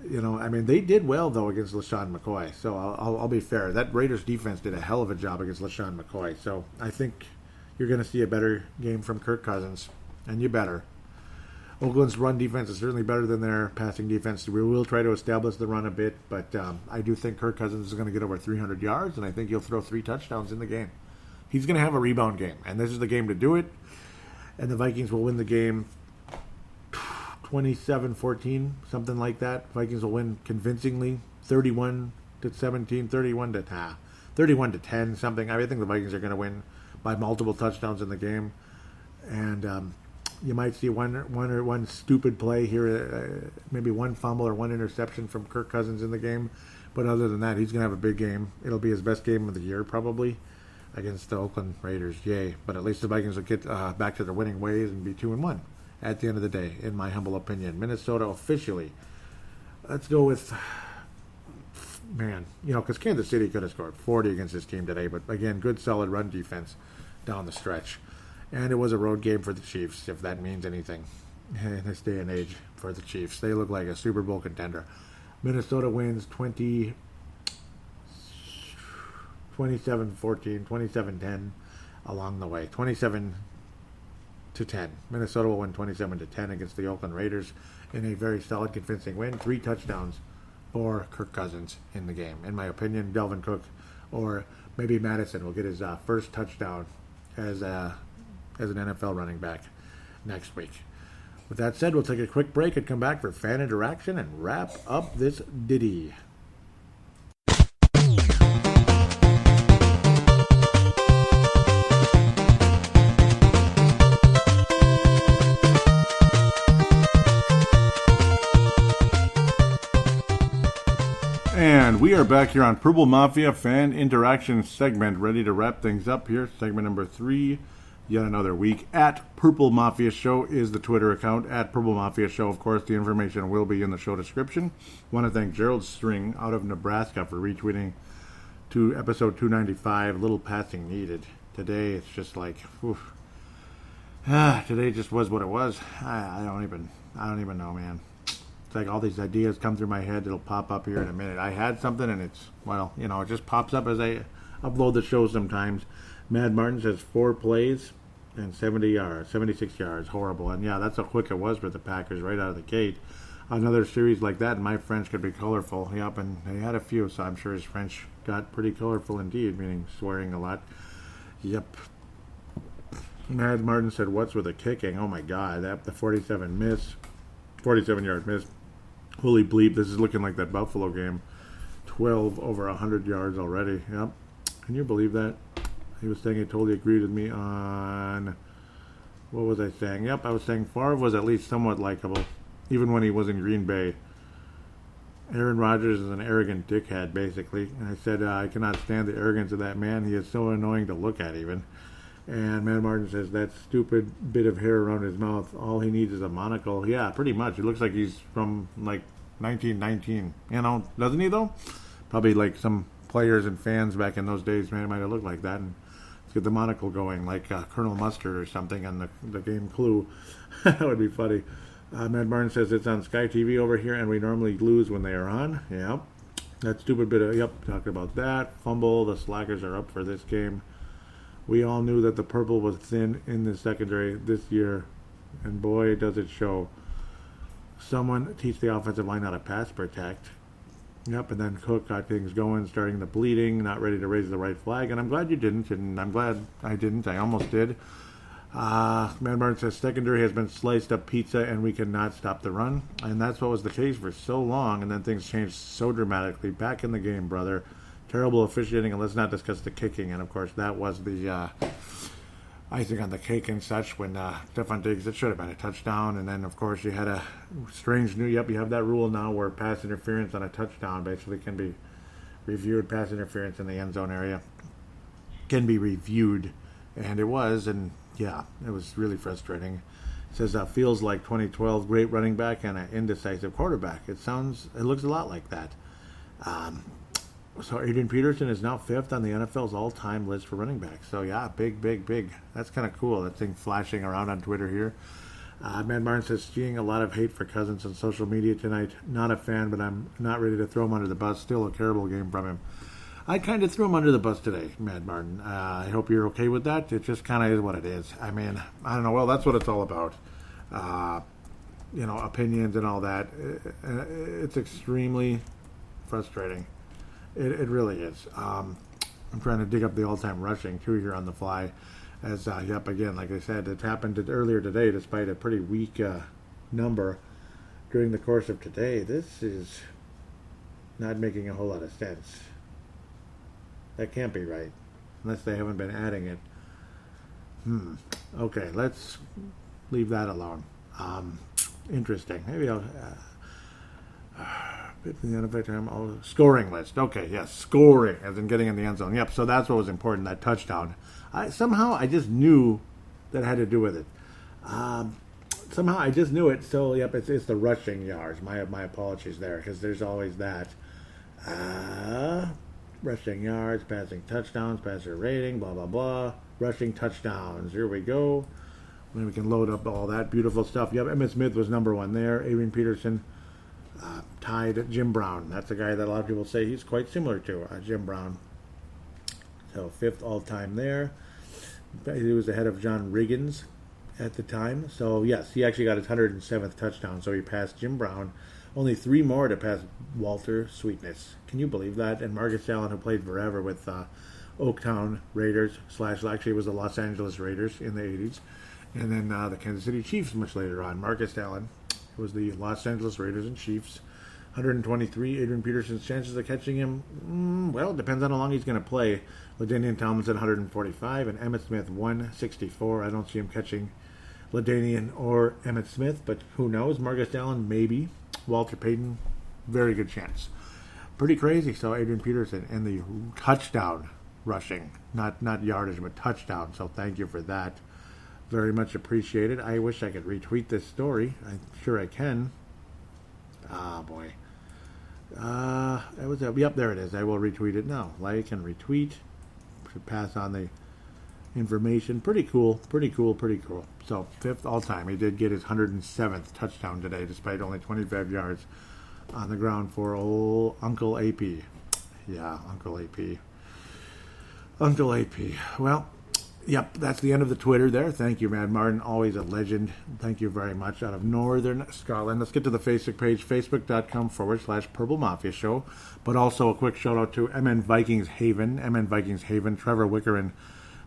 You know, I mean, they did well, though, against LaShawn McCoy. So I'll be fair. That Raiders defense did a hell of a job against LaShawn McCoy. So I think you're going to see a better game from Kirk Cousins, and you better. Oakland's run defense is certainly better than their passing defense. We will try to establish the run a bit, but I do think Kirk Cousins is going to get over 300 yards, and I think he'll throw 3 touchdowns in the game. He's going to have a rebound game, and this is the game to do it. And the Vikings will win the game 27-14, something like that. Vikings will win convincingly, 31-17, 31-10, something. I think the Vikings are going to win by multiple touchdowns in the game, and you might see one stupid play here, maybe one fumble or one interception from Kirk Cousins in the game. But other than that, he's going to have a big game. It'll be his best game of the year, probably, against the Oakland Raiders. Yay. But at least the Vikings will get back to their winning ways and be 2-1 at the end of the day, in my humble opinion. Minnesota officially. Let's go with, man, because Kansas City could have scored 40 against this team today. But, again, good, solid run defense down the stretch. And it was a road game for the Chiefs, if that means anything in this day and age for the Chiefs. They look like a Super Bowl contender. Minnesota wins 27-14, 27-10 along the way. 27-10. Minnesota will win 27-10 against the Oakland Raiders in a very solid, convincing win. 3 touchdowns for Kirk Cousins in the game. In my opinion, Dalvin Cook or maybe Madison will get his first touchdown as an NFL running back next week. With that said, we'll take a quick break and come back for fan interaction and wrap up this ditty. And we are back here on Purple Mafia Fan Interaction segment, ready to wrap things up here. Segment number 3. Yet another week. At Purple Mafia Show is the Twitter account. At Purple Mafia Show, of course, the information will be in the show description. Want to thank Gerald String out of Nebraska for retweeting to episode 295. Little passing needed. Today, it's just like, oof. Today just was what it was. I don't even know, man. It's like all these ideas come through my head. It'll pop up here in a minute. I had something, and it's, it just pops up as I upload the show sometimes. Mad Martin says 4 plays and 76 yards. Horrible. And yeah, that's how quick it was for the Packers right out of the gate. Another series like that, and my French could be colorful. Yep, and they had a few, so I'm sure his French got pretty colorful indeed, meaning swearing a lot. Yep. Mad Martin said, what's with the kicking? Oh my God, the 47-yard miss. Holy bleep, this is looking like that Buffalo game. 12 over 100 yards already. Yep. Can you believe that? He was saying he totally agreed with me on... What was I saying? Yep, I was saying Favre was at least somewhat likable, even when he was in Green Bay. Aaron Rodgers is an arrogant dickhead, basically. And I said, I cannot stand the arrogance of that man. He is so annoying to look at, even. And Matt Martin says, that stupid bit of hair around his mouth, all he needs is a monocle. Yeah, pretty much. It looks like he's from, 1919. Doesn't he, though? Probably, some players and fans back in those days, man, might have looked like that. And let's get the monocle going, like Colonel Mustard or something on the game Clue. That would be funny. Matt Martin says it's on Sky TV over here, and we normally lose when they are on. Yep. That stupid bit of, talking about that. Fumble, the slackers are up for this game. We all knew that the purple was thin in the secondary this year, and boy, does it show. Someone teach the offensive line how to pass protect. Yep, and then Cook got things going, starting the bleeding, not ready to raise the right flag, and I'm glad you didn't, and I'm glad I didn't. I almost did. Matt Martin says secondary has been sliced up pizza and we cannot stop the run. And that's what was the case for so long, and then things changed so dramatically. Back in the game, brother. Terrible officiating, and let's not discuss the kicking. And, of course, that was the icing on the cake and such when Stephon Diggs, it should have been a touchdown. And then, of course, you had a strange you have that rule now where pass interference on a touchdown basically can be reviewed. Pass interference in the end zone area can be reviewed. And it was, and... yeah, it was really frustrating. It says, feels like 2012, great running back and an indecisive quarterback. It looks a lot like that. So Adrian Peterson is now 5th on the NFL's all-time list for running backs. So yeah, big. That's kind of cool, that thing flashing around on Twitter here. Matt Martin says, seeing a lot of hate for Cousins on social media tonight. Not a fan, but I'm not ready to throw him under the bus. Still a terrible game from him. I kind of threw him under the bus today, Matt Martin. I hope you're okay with that. It just kind of is what it is. I mean, I don't know. Well, that's what it's all about. Opinions and all that. It's extremely frustrating. It really is. I'm trying to dig up the all-time rushing, too, here on the fly. As, again, like I said, it happened earlier today, despite a pretty weak number during the course of today. This is not making a whole lot of sense. That can't be right, unless they haven't been adding it. Okay, let's leave that alone. Interesting. Maybe I'll... scoring list. Okay, yes, scoring, as in getting in the end zone. Yep, so that's what was important, that touchdown. I just knew that had to do with it. Somehow I just knew it, so yep, it's the rushing yards. My apologies there, because there's always that. Rushing yards, passing touchdowns, passer rating, blah, blah, blah. Rushing touchdowns. Here we go. Then we can load up all that beautiful stuff. Yep, Emmitt Smith was number 1 there. Adrian Peterson tied Jim Brown. That's a guy that a lot of people say he's quite similar to, Jim Brown. So 5th all-time there. He was ahead of John Riggins at the time. So, yes, he actually got his 107th touchdown. So he passed Jim Brown. Only 3 more to pass Walter Sweetness. Can you believe that? And Marcus Allen, who played forever with Oaktown Raiders, actually it was the Los Angeles Raiders in the 80s. And then the Kansas City Chiefs much later on. Marcus Allen was the Los Angeles Raiders and Chiefs. 123. Adrian Peterson's chances of catching him, well, it depends on how long he's going to play. LaDainian Tomlinson, 145. And Emmitt Smith, 164. I don't see him catching LaDainian or Emmitt Smith, but who knows? Marcus Allen, maybe. Walter Payton, very good chance. Pretty crazy. So Adrian Peterson and the touchdown rushing, not yardage, but touchdown. So thank you for that. Very much appreciated. I wish I could retweet this story. I'm sure I can. Boy. Yep, there it is. I will retweet it now. Like and retweet. Should pass on the information. Pretty cool. So 5th all time. He did get his 107th touchdown today, despite only 25 yards on the ground for old Uncle AP. Yeah, Uncle AP. Well, yep, that's the end of the Twitter there. Thank you, Matt Martin. Always a legend. Thank you very much out of Northern Scotland. Let's get to the Facebook page, facebook.com/Purple Mafia Show. But also a quick shout out to MN Vikings Haven. Trevor Wickerin,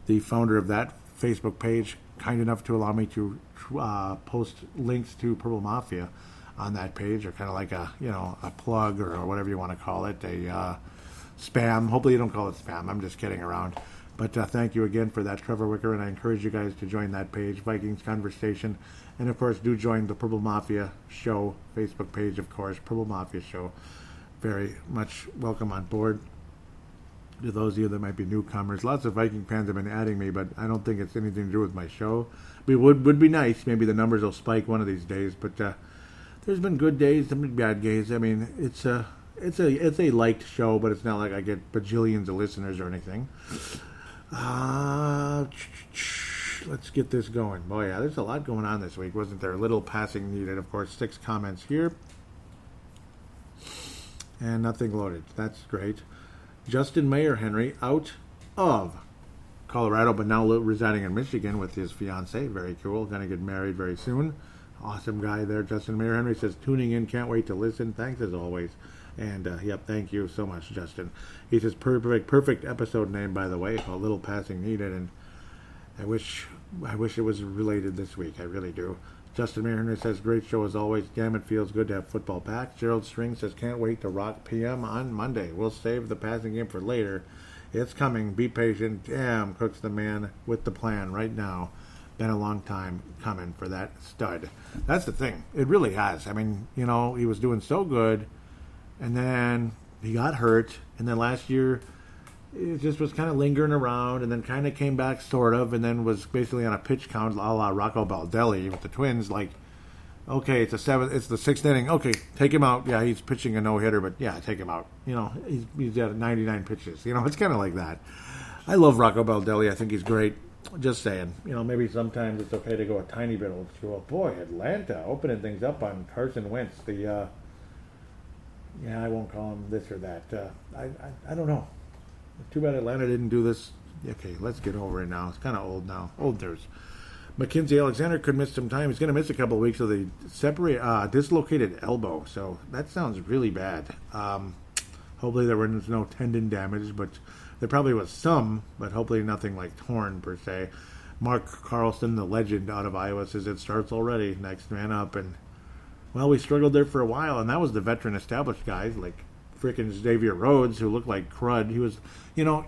the founder of that Facebook page, kind enough to allow me to post links to Purple Mafia on that page, or kind of like a plug or whatever you want to call it, spam. Hopefully you don't call it spam. I'm just kidding around. But thank you again for that, Trevor Wicker, and I encourage you guys to join that page, Vikings Conversation. And, of course, do join the Purple Mafia Show Facebook page, of course, Purple Mafia Show. Very much welcome on board. To those of you that might be newcomers, lots of Viking fans have been adding me, but I don't think it's anything to do with my show. It would be nice. Maybe the numbers will spike one of these days, but there's been good days, some bad days. I mean, it's a liked show, but it's not like I get bajillions of listeners or anything. Let's get this going. Boy, yeah, there's a lot going on this week, wasn't there? A little passing needed, of course. 6 comments here. And nothing loaded. That's great. Justin Mayer Henry out of Colorado, but now residing in Michigan with his fiancée. Very cool. Going to get married very soon. Awesome guy there. Justin Mayer Henry says, tuning in. Can't wait to listen. Thanks as always. And, yep, thank you so much, Justin. He says, perfect episode name, by the way. A little passing needed, and I wish it was related this week. I really do. Justin Mayer Henry says, great show as always. Damn, it feels good to have football back. Gerald String says, can't wait to rock PM on Monday. We'll save the passing game for later. It's coming. Be patient. Damn, Cook's the man with the plan right now. Been a long time coming for that stud. That's the thing. It really has. I mean, he was doing so good, and then he got hurt, and then last year it just was kind of lingering around, and then kind of came back sort of, and then was basically on a pitch count a la Rocco Baldelli with the Twins. Like, okay, it's the 6th inning. Okay, take him out. Yeah, he's pitching a no-hitter, but yeah, take him out. He's at 99 pitches. It's kind of like that. I love Rocco Baldelli. I think he's great. Just saying. Maybe sometimes it's okay to go a tiny bit old school. Boy, Atlanta opening things up on Carson Wentz. I won't call him this or that. I don't know. Too bad Atlanta didn't do this. Okay, let's get over it now. It's kind of old now. Old news. Mackenzie Alexander could miss some time. He's going to miss a couple of weeks with a dislocated elbow. So that sounds really bad. Hopefully there was no tendon damage, but there probably was some, but hopefully nothing like torn per se. Mark Carlson, the legend out of Iowa, says it starts already. Next man up. And, well, we struggled there for a while, and that was the veteran established guys like freaking Xavier Rhodes, who looked like crud. He was, you're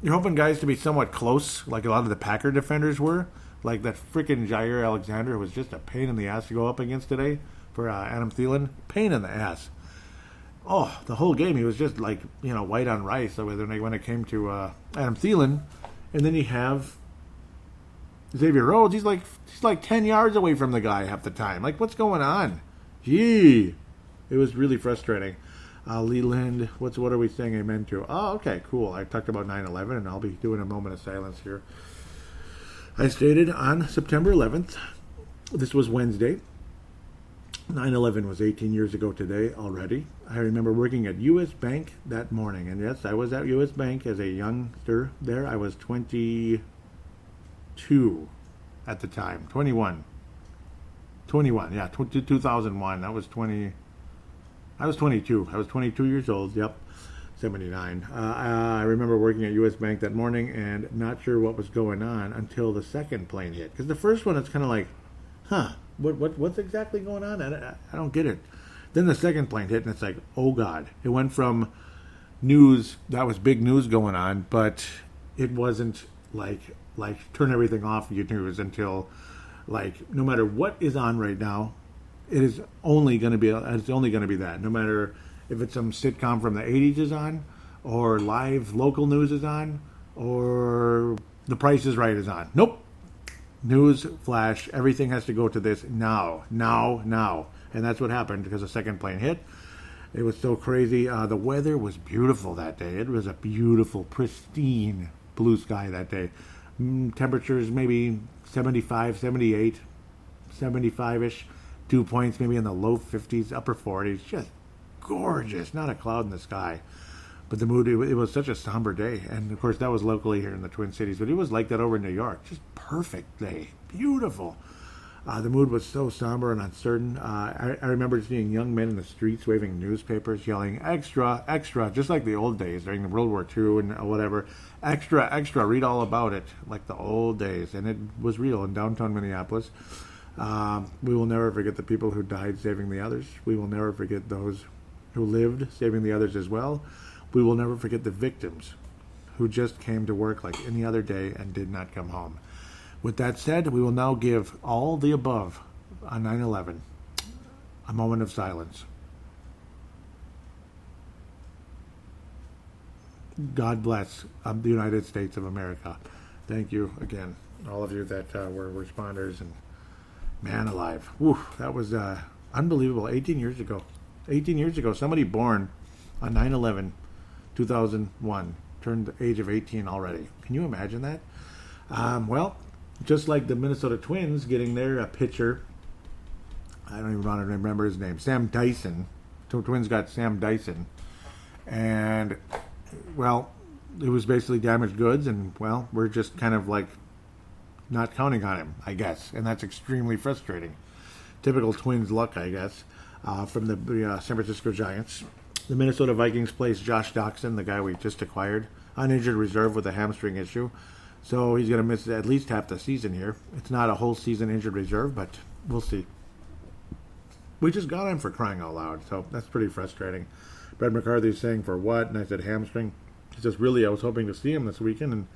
hoping guys to be somewhat close, like a lot of the Packer defenders were. Like that freaking Jair Alexander, who was just a pain in the ass to go up against today for Adam Thielen. Pain in the ass. Oh, the whole game he was just like, white on rice. So when it came to Adam Thielen, and then you have Xavier Rhodes, he's like 10 yards away from the guy half the time. Like, what's going on? Gee, it was really frustrating. Leland, what are we saying amen to? Oh, okay, cool. I talked about 9/11, and I'll be doing a moment of silence here. I stated on September 11th, this was Wednesday. 9/11 was 18 years ago today already. I remember working at U.S. Bank that morning, and yes, I was at U.S. Bank as a youngster there. I was 22 at the time. 21, yeah, 2001. I was 22. I was 22 years old, yep, 79. I remember working at U.S. Bank that morning and not sure what was going on until the second plane hit. Because the first one, it's kind of like, what's exactly going on? I don't get it. Then the second plane hit, and it's like, oh, God. It went from news, that was big news going on, but it wasn't like turn everything off your news until, like, no matter what is on right now, it's only going to be that. No matter if it's some sitcom from the 80s is on, or live local news is on, or The Price is Right is on. Nope. News, flash, everything has to go to this now. And that's what happened because the second plane hit. It was so crazy. The weather was beautiful that day. It was a beautiful, pristine blue sky that day. Temperatures maybe 75, 78, 75-ish. Dew points maybe in the low 50s, upper 40s. Just gorgeous. Not a cloud in the sky. But the mood, it was such a somber day. And, of course, that was locally here in the Twin Cities. But it was like that over in New York. Just perfect day. Beautiful. The mood was so somber and uncertain. I remember seeing young men in the streets waving newspapers, yelling, extra, extra, just like the old days during the World War II and whatever. Extra, extra, read all about it, like the old days. And it was real in downtown Minneapolis. We will never forget the people who died saving the others. We will never forget those who lived saving the others as well. We will never forget the victims who just came to work like any other day and did not come home. With that said, we will now give all the above on 9/11 a moment of silence. God bless the United States of America. Thank you again, all of you that were responders, and man alive. Whew, that was unbelievable. 18 years ago. 18 years ago, somebody born on 9/11, 2001, turned the age of 18 already. Can you imagine that? Well, just like the Minnesota Twins getting their pitcher, I don't even want to remember his name, Sam Dyson. The Twins got Sam Dyson. And, well, it was basically damaged goods, and, well, we're just kind of like not counting on him, I guess. And that's extremely frustrating. Typical Twins luck, I guess, from the San Francisco Giants. The Minnesota Vikings placed Josh Doxson, the guy we just acquired, on injured reserve with a hamstring issue. So he's going to miss at least half the season here. It's not a whole season injured reserve, but we'll see. We just got him, for crying out loud, so that's pretty frustrating. Brett McCarthy's saying, for what? And I said hamstring. He says, really, I was hoping to see him this weekend, and,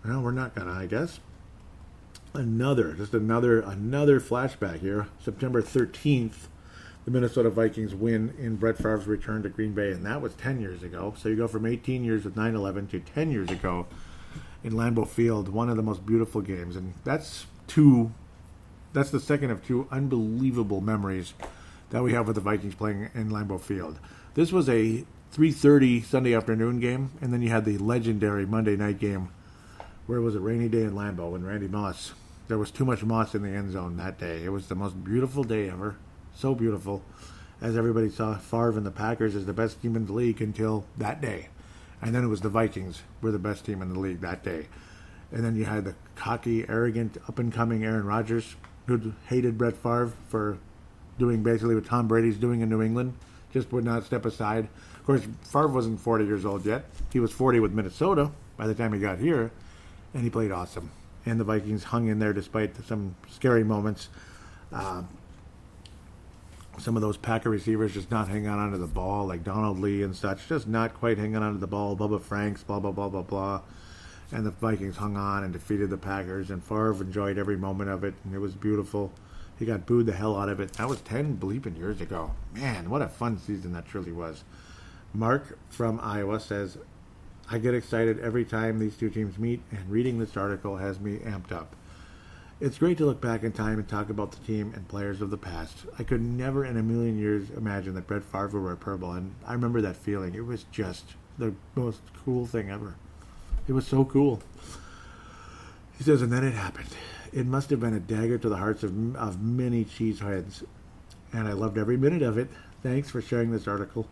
well, we're not going to, I guess. Another flashback here. September 13th, the Minnesota Vikings win in Brett Favre's return to Green Bay, and that was 10 years ago. So you go from 18 years with 9/11 to 10 years ago in Lambeau Field, one of the most beautiful games. And that's the second of two unbelievable memories that we have with the Vikings playing in Lambeau Field. This was a 3:30 Sunday afternoon game, and then you had the legendary Monday night game where it was a rainy day in Lambeau when Randy Moss, there was too much moss in the end zone that day. It was the most beautiful day ever. So beautiful. As everybody saw, Favre and the Packers as the best team in the league until that day. And then it was the Vikings were the best team in the league that day. And then you had the cocky, arrogant, up-and-coming Aaron Rodgers, who hated Brett Favre for doing basically what Tom Brady's doing in New England, just would not step aside. Of course, Favre wasn't 40 years old yet. He was 40 with Minnesota by the time he got here, and he played awesome. And the Vikings hung in there despite some scary moments. Some of those Packer receivers just not hanging on to the ball, like Donald Lee and such, just not quite hanging on to the ball. Bubba Franks, blah, blah, blah, blah, blah. And the Vikings hung on and defeated the Packers, and Favre enjoyed every moment of it, and it was beautiful. He got booed the hell out of it. That was 10 bleeping years ago. Man, what a fun season that truly was. Mark from Iowa says, I get excited every time these two teams meet, and reading this article has me amped up. It's great to look back in time and talk about the team and players of the past. I could never in a million years imagine that Brett Favre would wear purple, and I remember that feeling. It was just the most cool thing ever. It was so cool. He says, and then it happened. It must have been a dagger to the hearts of many cheeseheads, and I loved every minute of it. Thanks for sharing this article.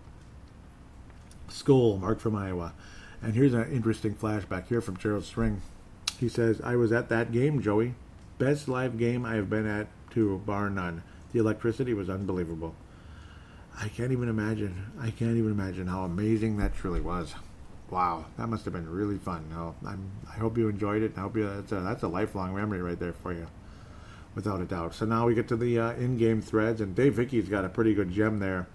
Skol, Mark from Iowa. And here's an interesting flashback here from Gerald String. He says, I was at that game, Joey. Best live game I have been at, too, bar none. The electricity was unbelievable. I can't even imagine how amazing that truly was. Wow, that must have been really fun. I hope you enjoyed it. I hope that's a lifelong memory right there for you, without a doubt. So now we get to the in-game threads, and Dave Hickey's got a pretty good gem there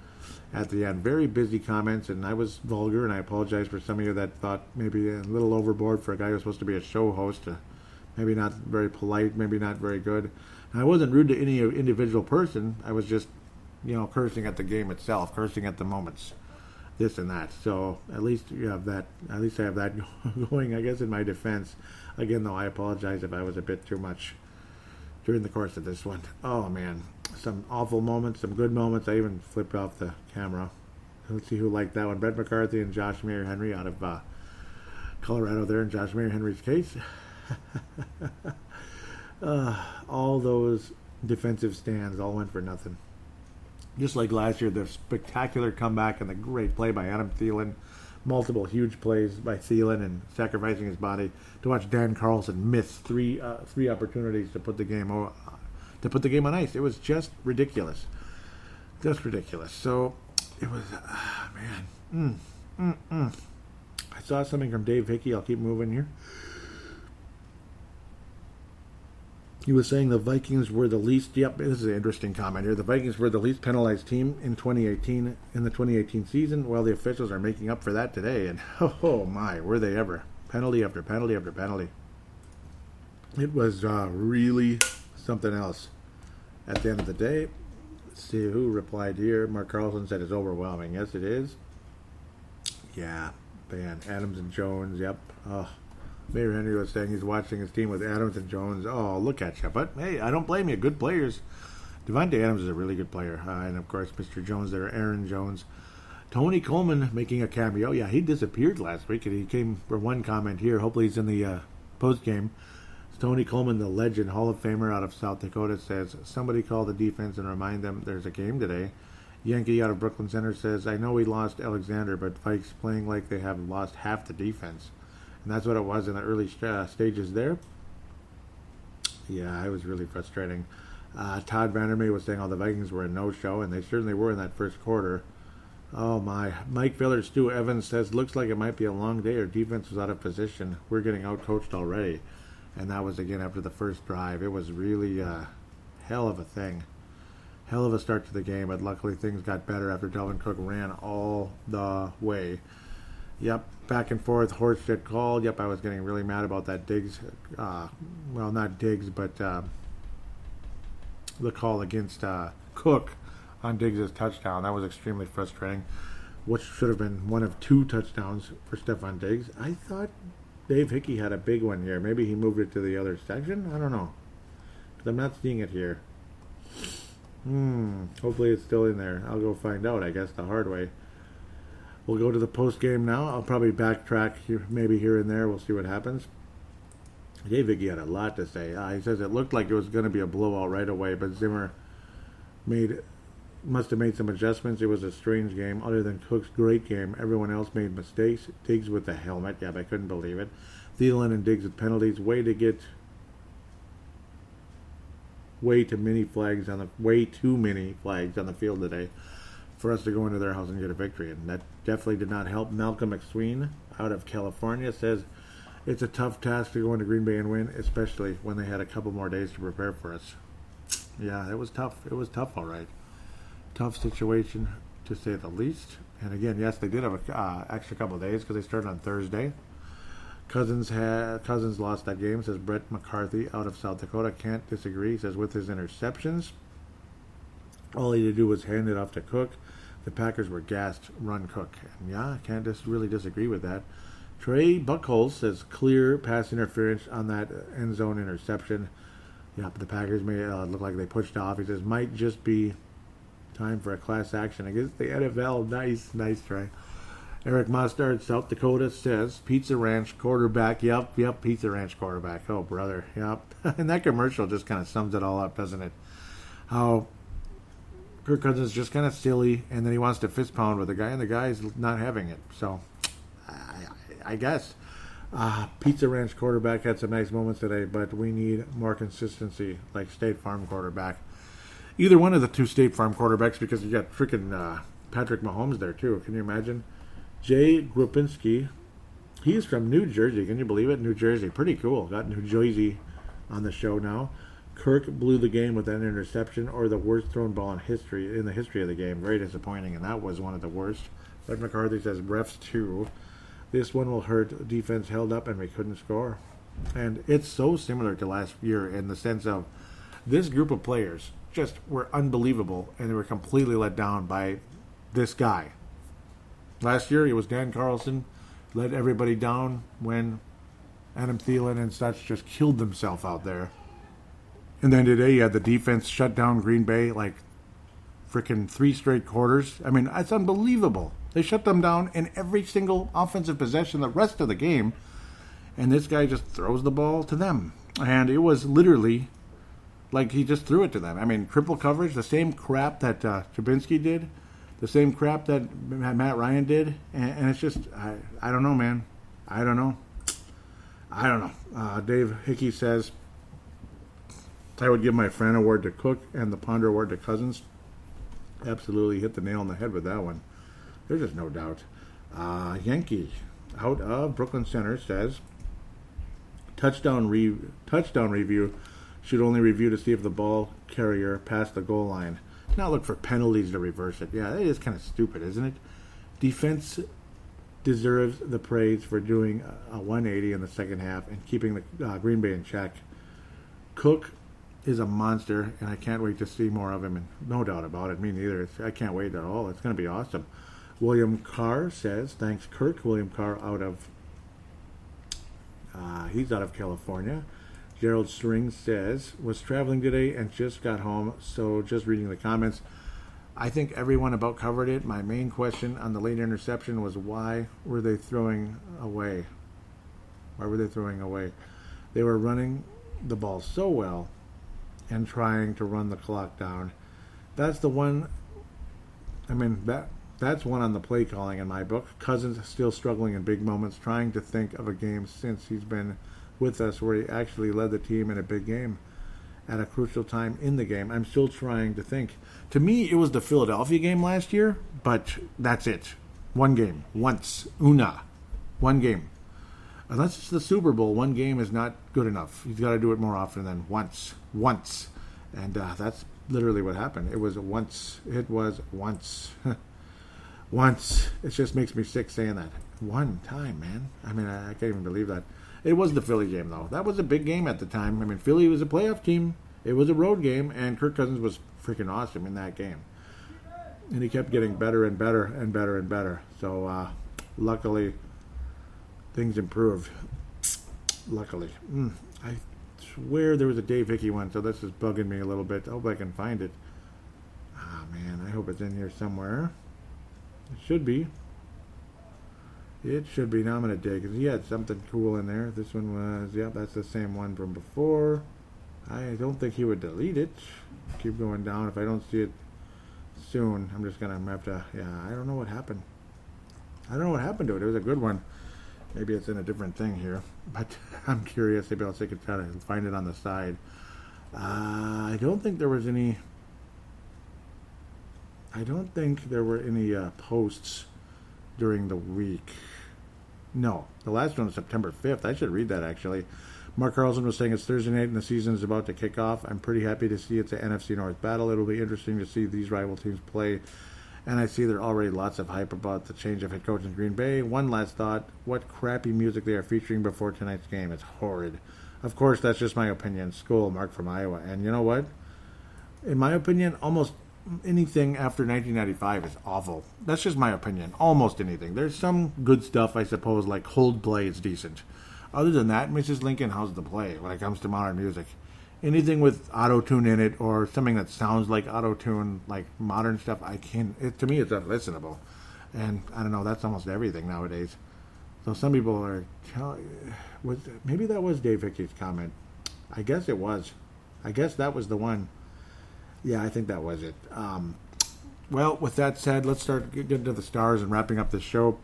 at the end. Very busy comments, and I was vulgar, and I apologize for some of you that thought maybe a little overboard for a guy who's supposed to be a show host. Maybe not very polite, maybe not very good. And I wasn't rude to any individual person. I was just, cursing at the game itself, cursing at the moments, this and that. So at least you have that. At least I have that going, I guess, in my defense. Again, though, I apologize if I was a bit too much during the course of this one. Oh, man. Some awful moments, some good moments. I even flipped off the camera. Let's see who liked that one. Brett McCarthy and Josh Mayer Henry out of Colorado there in Josh Mayer Henry's case. All those defensive stands all went for nothing. Just like last year, the spectacular comeback and the great play by Adam Thielen, multiple huge plays by Thielen and sacrificing his body to watch Dan Carlson miss three opportunities to put the game on ice. It was just ridiculous, So it was, I saw something from Dave Hickey. I'll keep moving here. He was saying the Vikings were the least, this is an interesting comment here. The Vikings were the least penalized team in 2018, in the 2018 season. Well, the officials are making up for that today. And oh my, were they ever. Penalty after penalty after penalty. It was really something else. At the end of the day, let's see who replied here. Mark Carlson said it's overwhelming. Yes, it is. Yeah, man. Adams and Jones, yep. Oh. Mayor Henry was saying he's watching his team with Adams and Jones. Oh, look at you. But, hey, I don't blame you. Good players. Devontae Adams is a really good player. And, of course, Mr. Jones there, Aaron Jones. Tony Coleman making a cameo. Yeah, he disappeared last week, and he came for one comment here. Hopefully he's in the post-game. Tony Coleman, the legend, Hall of Famer out of South Dakota, says, somebody call the defense and remind them there's a game today. Yankee out of Brooklyn Center says, I know we lost Alexander, but Vikes playing like they have lost half the defense. And that's what it was in the early stages there. Yeah, it was really frustrating. Todd Vandermeer was saying, the Vikings were a no-show, and they certainly were in that first quarter. Oh, my. Mike Filler, Stu Evans says, looks like it might be a long day. Our defense was out of position. We're getting out-coached already. And that was, again, after the first drive. It was really hell of a thing. Hell of a start to the game, but luckily things got better after Dalvin Cook ran all the way. Yep, back and forth, Horseshit called. Yep, I was getting really mad about that Diggs. Well, not Diggs, but the call against Cook on Diggs' touchdown. That was extremely frustrating, which should have been one of 2 touchdowns for Stephon Diggs. I thought Dave Hickey had a big one here. Maybe he moved it to the other section? I don't know. But I'm not seeing it here. Hopefully it's still in there. I'll go find out, I guess, the hard way. We'll go to the post game now. I'll probably backtrack maybe here and there. We'll see what happens. Dave Hickey had a lot to say. He says it looked like it was going to be a blowout right away, but Zimmer must have made some adjustments. It was a strange game. Other than Cook's great game, everyone else made mistakes. Diggs with the helmet. Yeah, I couldn't believe it. Thielen and Diggs with penalties. Way too many flags on the field today for us to go into their house and get a victory, and that definitely did not help. Malcolm McSween out of California says it's a tough task to go into Green Bay and win, especially when they had a couple more days to prepare for us. Yeah, it was tough. It was tough, all right. Tough situation, to say the least. And again, yes, they did have an extra couple of days because they started on Thursday. Cousins lost that game, says Brett McCarthy out of South Dakota. Can't disagree. He says with his interceptions, all he had to do was hand it off to Cook. The Packers were gassed, run Cook. And yeah, I can't really disagree with that. Trey Buckholz says clear pass interference on that end zone interception. Yeah, but the Packers made it look like they pushed off. He says might just be time for a class action against the NFL. Nice try. Eric Mostard, South Dakota says Pizza Ranch quarterback. Yep, Pizza Ranch quarterback. Oh, brother. Yep. And that commercial just kind of sums it all up, doesn't it? How Kirk Cousins is just kind of silly, and then he wants to fist pound with the guy, and the guy's not having it. So, I guess. Pizza Ranch quarterback had some nice moments today, but we need more consistency, like State Farm quarterback. Either one of the 2 State Farm quarterbacks, because you got freaking Patrick Mahomes there, too. Can you imagine? Jay Grupinski, he's from New Jersey. Can you believe it? New Jersey. Pretty cool. Got New Jersey on the show now. Kirk blew the game with that interception, or the worst thrown ball in the history of the game. Very disappointing, and that was one of the worst. But McCarthy says refs too. This one will hurt. Defense held up, and we couldn't score. And it's so similar to last year in the sense of this group of players just were unbelievable, and they were completely let down by this guy. Last year, it was Dan Carlson, let everybody down when Adam Thielen and such just killed themselves out there. And then today, you had the defense shut down Green Bay like freaking 3 straight quarters. I mean, it's unbelievable. They shut them down in every single offensive possession the rest of the game, and this guy just throws the ball to them. And it was literally like he just threw it to them. I mean, triple coverage, the same crap that Trubinsky did, the same crap that Matt Ryan did, and it's just, I don't know, man. I don't know. Dave Hickey says, I would give my Fran Award to Cook and the Ponder Award to Cousins. Absolutely hit the nail on the head with that one. There's just no doubt. Yankee out of Brooklyn Center says, touchdown review. should only review to see if the ball carrier passed the goal line. Not look for penalties to reverse it. Yeah, that is kind of stupid, isn't it? Defense deserves the praise for doing a 180 in the second half and keeping the Green Bay in check. Cook is a monster, and I can't wait to see more of him, and no doubt about it, me neither. I can't wait at all. It's going to be awesome. William Carr says, thanks, Kirk. William Carr he's out of California. Gerald String says, was traveling today and just got home, so just reading the comments. I think everyone about covered it. My main question on the late interception was, why were they throwing away? Why were they throwing away? They were running the ball so well and trying to run the clock down. That's the one, that's one on the play calling in my book. Cousins still struggling in big moments, trying to think of a game since he's been with us where he actually led the team in a big game at a crucial time in the game. I'm still trying to think. To me, it was the Philadelphia game last year, but that's it. One game. Once. One game. Unless it's the Super Bowl, one game is not good enough. He's got to do it more often than once. And that's literally what happened. It was once. Once. It just makes me sick saying that. One time, man. I can't even believe that. It was the Philly game, though. That was a big game at the time. Philly was a playoff team. It was a road game, and Kirk Cousins was freaking awesome in that game. And he kept getting better and better and better and better. So, luckily, things improved. Luckily. I swear there was a Dave Hickey one, so this is bugging me a little bit. I hope I can find it. Man, I hope it's in here somewhere. It should be. It should be. Now I'm going to dig, because he had something cool in there. This one was, that's the same one from before. I don't think he would delete it. Keep going down. If I don't see it soon, I'm just going to have to, I don't know what happened. I don't know what happened to it. It was a good one. Maybe it's in a different thing here. But I'm curious. Maybe I'll take a try to find it on the side. I don't think there was any... were any posts during the week. No, the last one was September 5th. I should read that, actually. Mark Carlson was saying it's Thursday night and the season is about to kick off. I'm pretty happy to see it's an NFC North battle. It'll be interesting to see these rival teams play. And I see there are already lots of hype about the change of head coach in Green Bay. One last thought. What crappy music they are featuring before tonight's game. It's horrid. Of course, that's just my opinion. School, Mark from Iowa. And you know what? In my opinion, almost anything after 1995 is awful. That's just my opinion. Almost anything. There's some good stuff, I suppose, like Coldplay is decent. Other than that, Mrs. Lincoln, how's the play when it comes to modern music? Anything with auto-tune in it or something that sounds like auto-tune, like modern stuff, to me it's unlistenable. And I don't know, that's almost everything nowadays. So some people are maybe that was Dave Hickey's comment. I guess it was. I guess that was the one. Yeah, I think that was it. Well, with that said, let's start getting to the stars and wrapping up this show.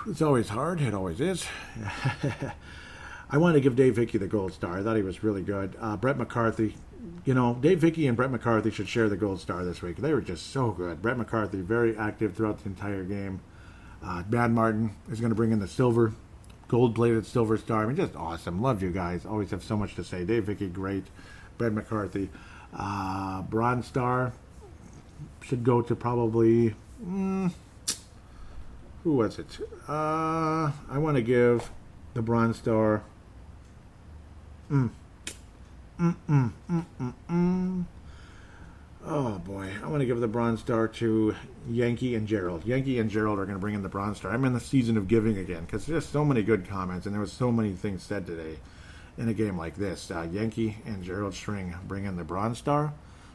It's always hard. It always is. I want to give Dave Hickey the gold star. I thought he was really good. Brett McCarthy. Dave Hickey and Brett McCarthy should share the gold star this week. They were just so good. Brett McCarthy, very active throughout the entire game. Brad Martin is going to bring in the silver, gold-plated silver star. Just awesome. Love you guys. Always have so much to say. Dave Hickey, great. Brett McCarthy. Bronze star should go to probably... who was it? I want to give the bronze star... Oh boy, I want to give the bronze star to Yankee and Gerald. Yankee and Gerald are going to bring in the bronze star. I'm in the season of giving again because there's so many good comments and there was so many things said today in a game like this. Yankee and Gerald String bring in the bronze star,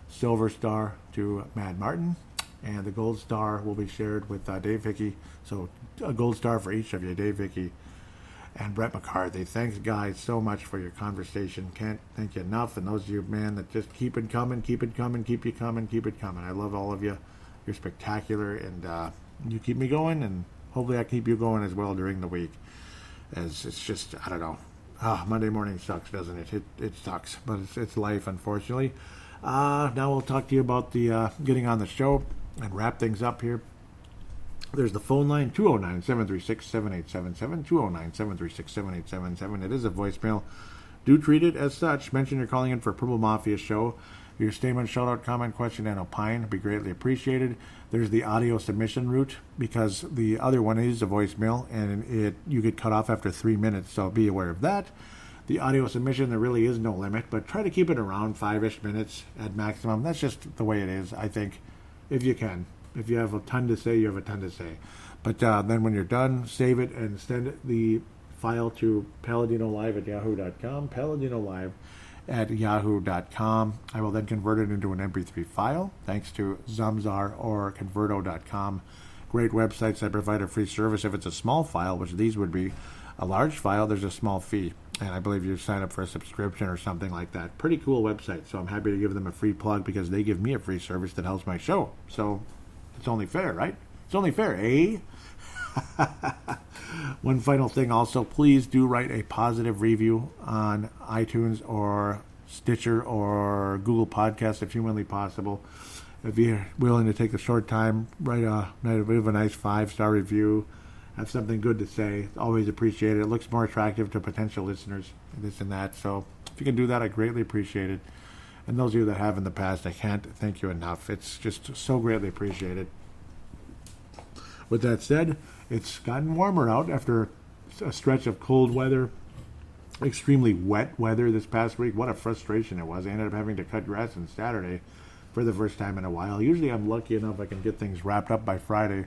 silver star to Mad Martin, and the gold star will be shared with Dave Hickey. So a gold star for each of you, Dave Hickey and Brett McCarthy. Thanks, guys, so much for your conversation. Can't thank you enough. And those of you, man, that just keep it coming, keep it coming. I love all of you. You're spectacular, and you keep me going, and hopefully I keep you going as well during the week. As it's just, I don't know. Monday morning sucks, doesn't it? It sucks, but it's life, unfortunately. Now we'll talk to you about the getting on the show and wrap things up here. There's the phone line, 209-736-7877, 209-736-7877. It is a voicemail. do treat it as such. Mention you're calling in for Purple Mafia show. Your statement, shout out, comment, question, and opine would be greatly appreciated. There's the audio submission route, because the other one is a voicemail, and you get cut off after 3 minutes, so be aware of that. The audio submission, there really is no limit, but try to keep it around 5-ish minutes at maximum. That's just the way it is, I think, if you can. If you have a ton to say, you have a ton to say. But then when you're done, save it and send the file to paladinolive@yahoo.com, paladinolive@yahoo.com. I will then convert it into an MP3 file, thanks to Zamzar or Converto.com. Great websites that provide a free service. If it's a small file, which these would be, a large file, there's a small fee. And I believe you sign up for a subscription or something like that. Pretty cool website, so I'm happy to give them a free plug because they give me a free service that helps my show. So it's only fair, right? It's only fair, eh? One final thing also, please do write a positive review on iTunes or Stitcher or Google Podcasts if humanly possible. If you're willing to take a short time, write a nice 5-star review, have something good to say. It's always appreciated. It looks more attractive to potential listeners, this and that. So if you can do that, I greatly appreciate it. And those of you that have in the past, I can't thank you enough. It's just so greatly appreciated. With that said, it's gotten warmer out after a stretch of cold weather, extremely wet weather this past week. What a frustration it was. I ended up having to cut grass on Saturday for the first time in a while. Usually I'm lucky enough I can get things wrapped up by Friday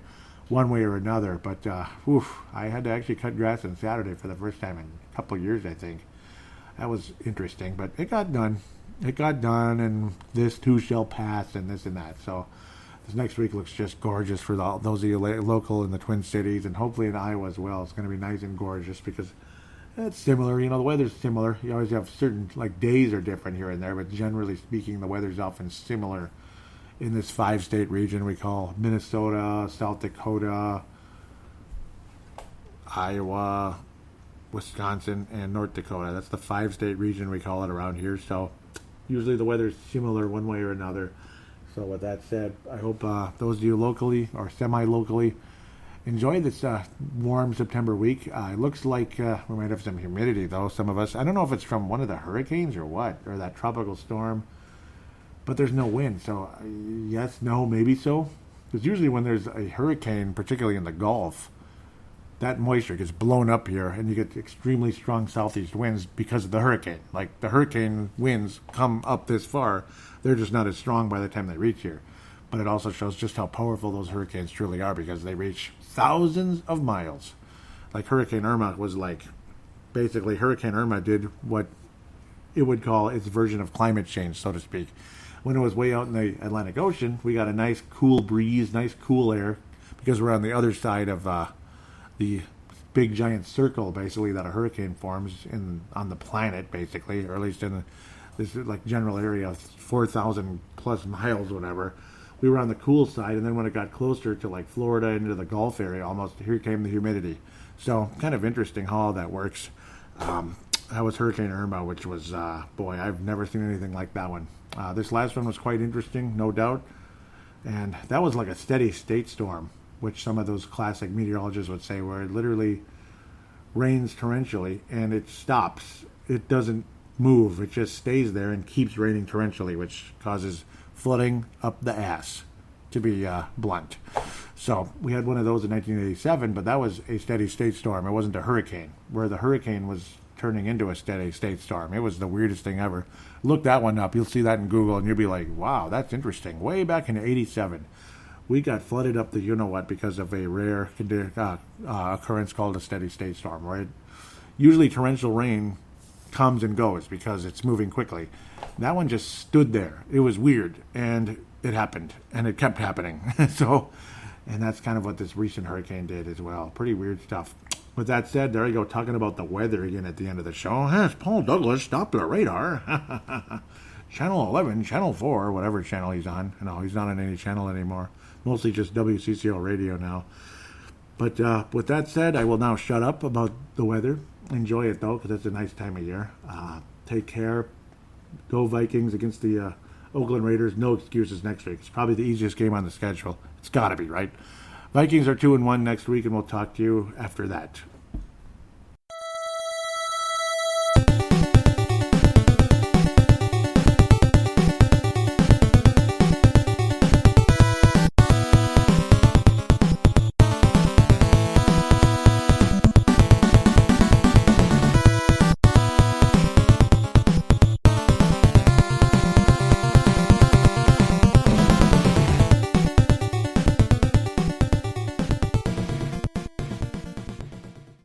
one way or another, but I had to actually cut grass on Saturday for the first time in a couple of years, I think. That was interesting, but it got done. It got done, and this too shall pass, and this and that. So this next week looks just gorgeous for those of you local in the Twin Cities, and hopefully in Iowa as well. It's going to be nice and gorgeous because it's similar. The weather's similar. You always have certain, days are different here and there, but generally speaking, the weather's often similar in this 5-state region we call Minnesota, South Dakota, Iowa, Wisconsin, and North Dakota. That's the 5-state region we call it around here. So usually the weather's similar one way or another. So with that said, I hope those of you locally or semi-locally enjoy this warm September week. It looks like we might have some humidity, though, some of us. I don't know if it's from one of the hurricanes or what, or that tropical storm, but there's no wind. So yes, no, maybe so. Because usually when there's a hurricane, particularly in the Gulf, that moisture gets blown up here, and you get extremely strong southeast winds because of the hurricane. Like, the hurricane winds come up this far, they're just not as strong by the time they reach here. But it also shows just how powerful those hurricanes truly are, because they reach thousands of miles. Like Hurricane Irma was basically Hurricane Irma did what it would call its version of climate change, so to speak. When it was way out in the Atlantic Ocean, we got a nice cool breeze, nice cool air, because we're on the other side of the big giant circle, basically, that a hurricane forms on the planet, basically, or at least in this general area of 4,000 plus miles, whatever. We were on the cool side, and then when it got closer to Florida into the Gulf area, almost, here came the humidity. So kind of interesting how all that works. That was Hurricane Irma, which was, boy, I've never seen anything like that one. This last one was quite interesting, no doubt. And that was like a steady state storm, which some of those classic meteorologists would say, where it literally rains torrentially and it stops. It doesn't move. It just stays there and keeps raining torrentially, which causes flooding up the ass, to be blunt. So we had one of those in 1987, but that was a steady state storm. It wasn't a hurricane, where the hurricane was turning into a steady state storm. It was the weirdest thing ever. Look that one up. You'll see that in Google, and you'll be like, wow, that's interesting. Way back in 87, we got flooded up the you-know-what because of a rare occurrence called a steady state storm, right? Usually torrential rain comes and goes because it's moving quickly. That one just stood there. It was weird, and it happened, and it kept happening. And that's kind of what this recent hurricane did as well. Pretty weird stuff. With that said, there you go, talking about the weather again at the end of the show. It's Paul Douglas, Doppler radar. Channel 11, Channel 4, whatever channel he's on. No, he's not on any channel anymore. Mostly just WCCO radio now. But with that said, I will now shut up about the weather. Enjoy it, though, because it's a nice time of year. Take care. Go Vikings against the Oakland Raiders. No excuses next week. It's probably the easiest game on the schedule. It's got to be, right? Vikings are 2-1 next week, and we'll talk to you after that.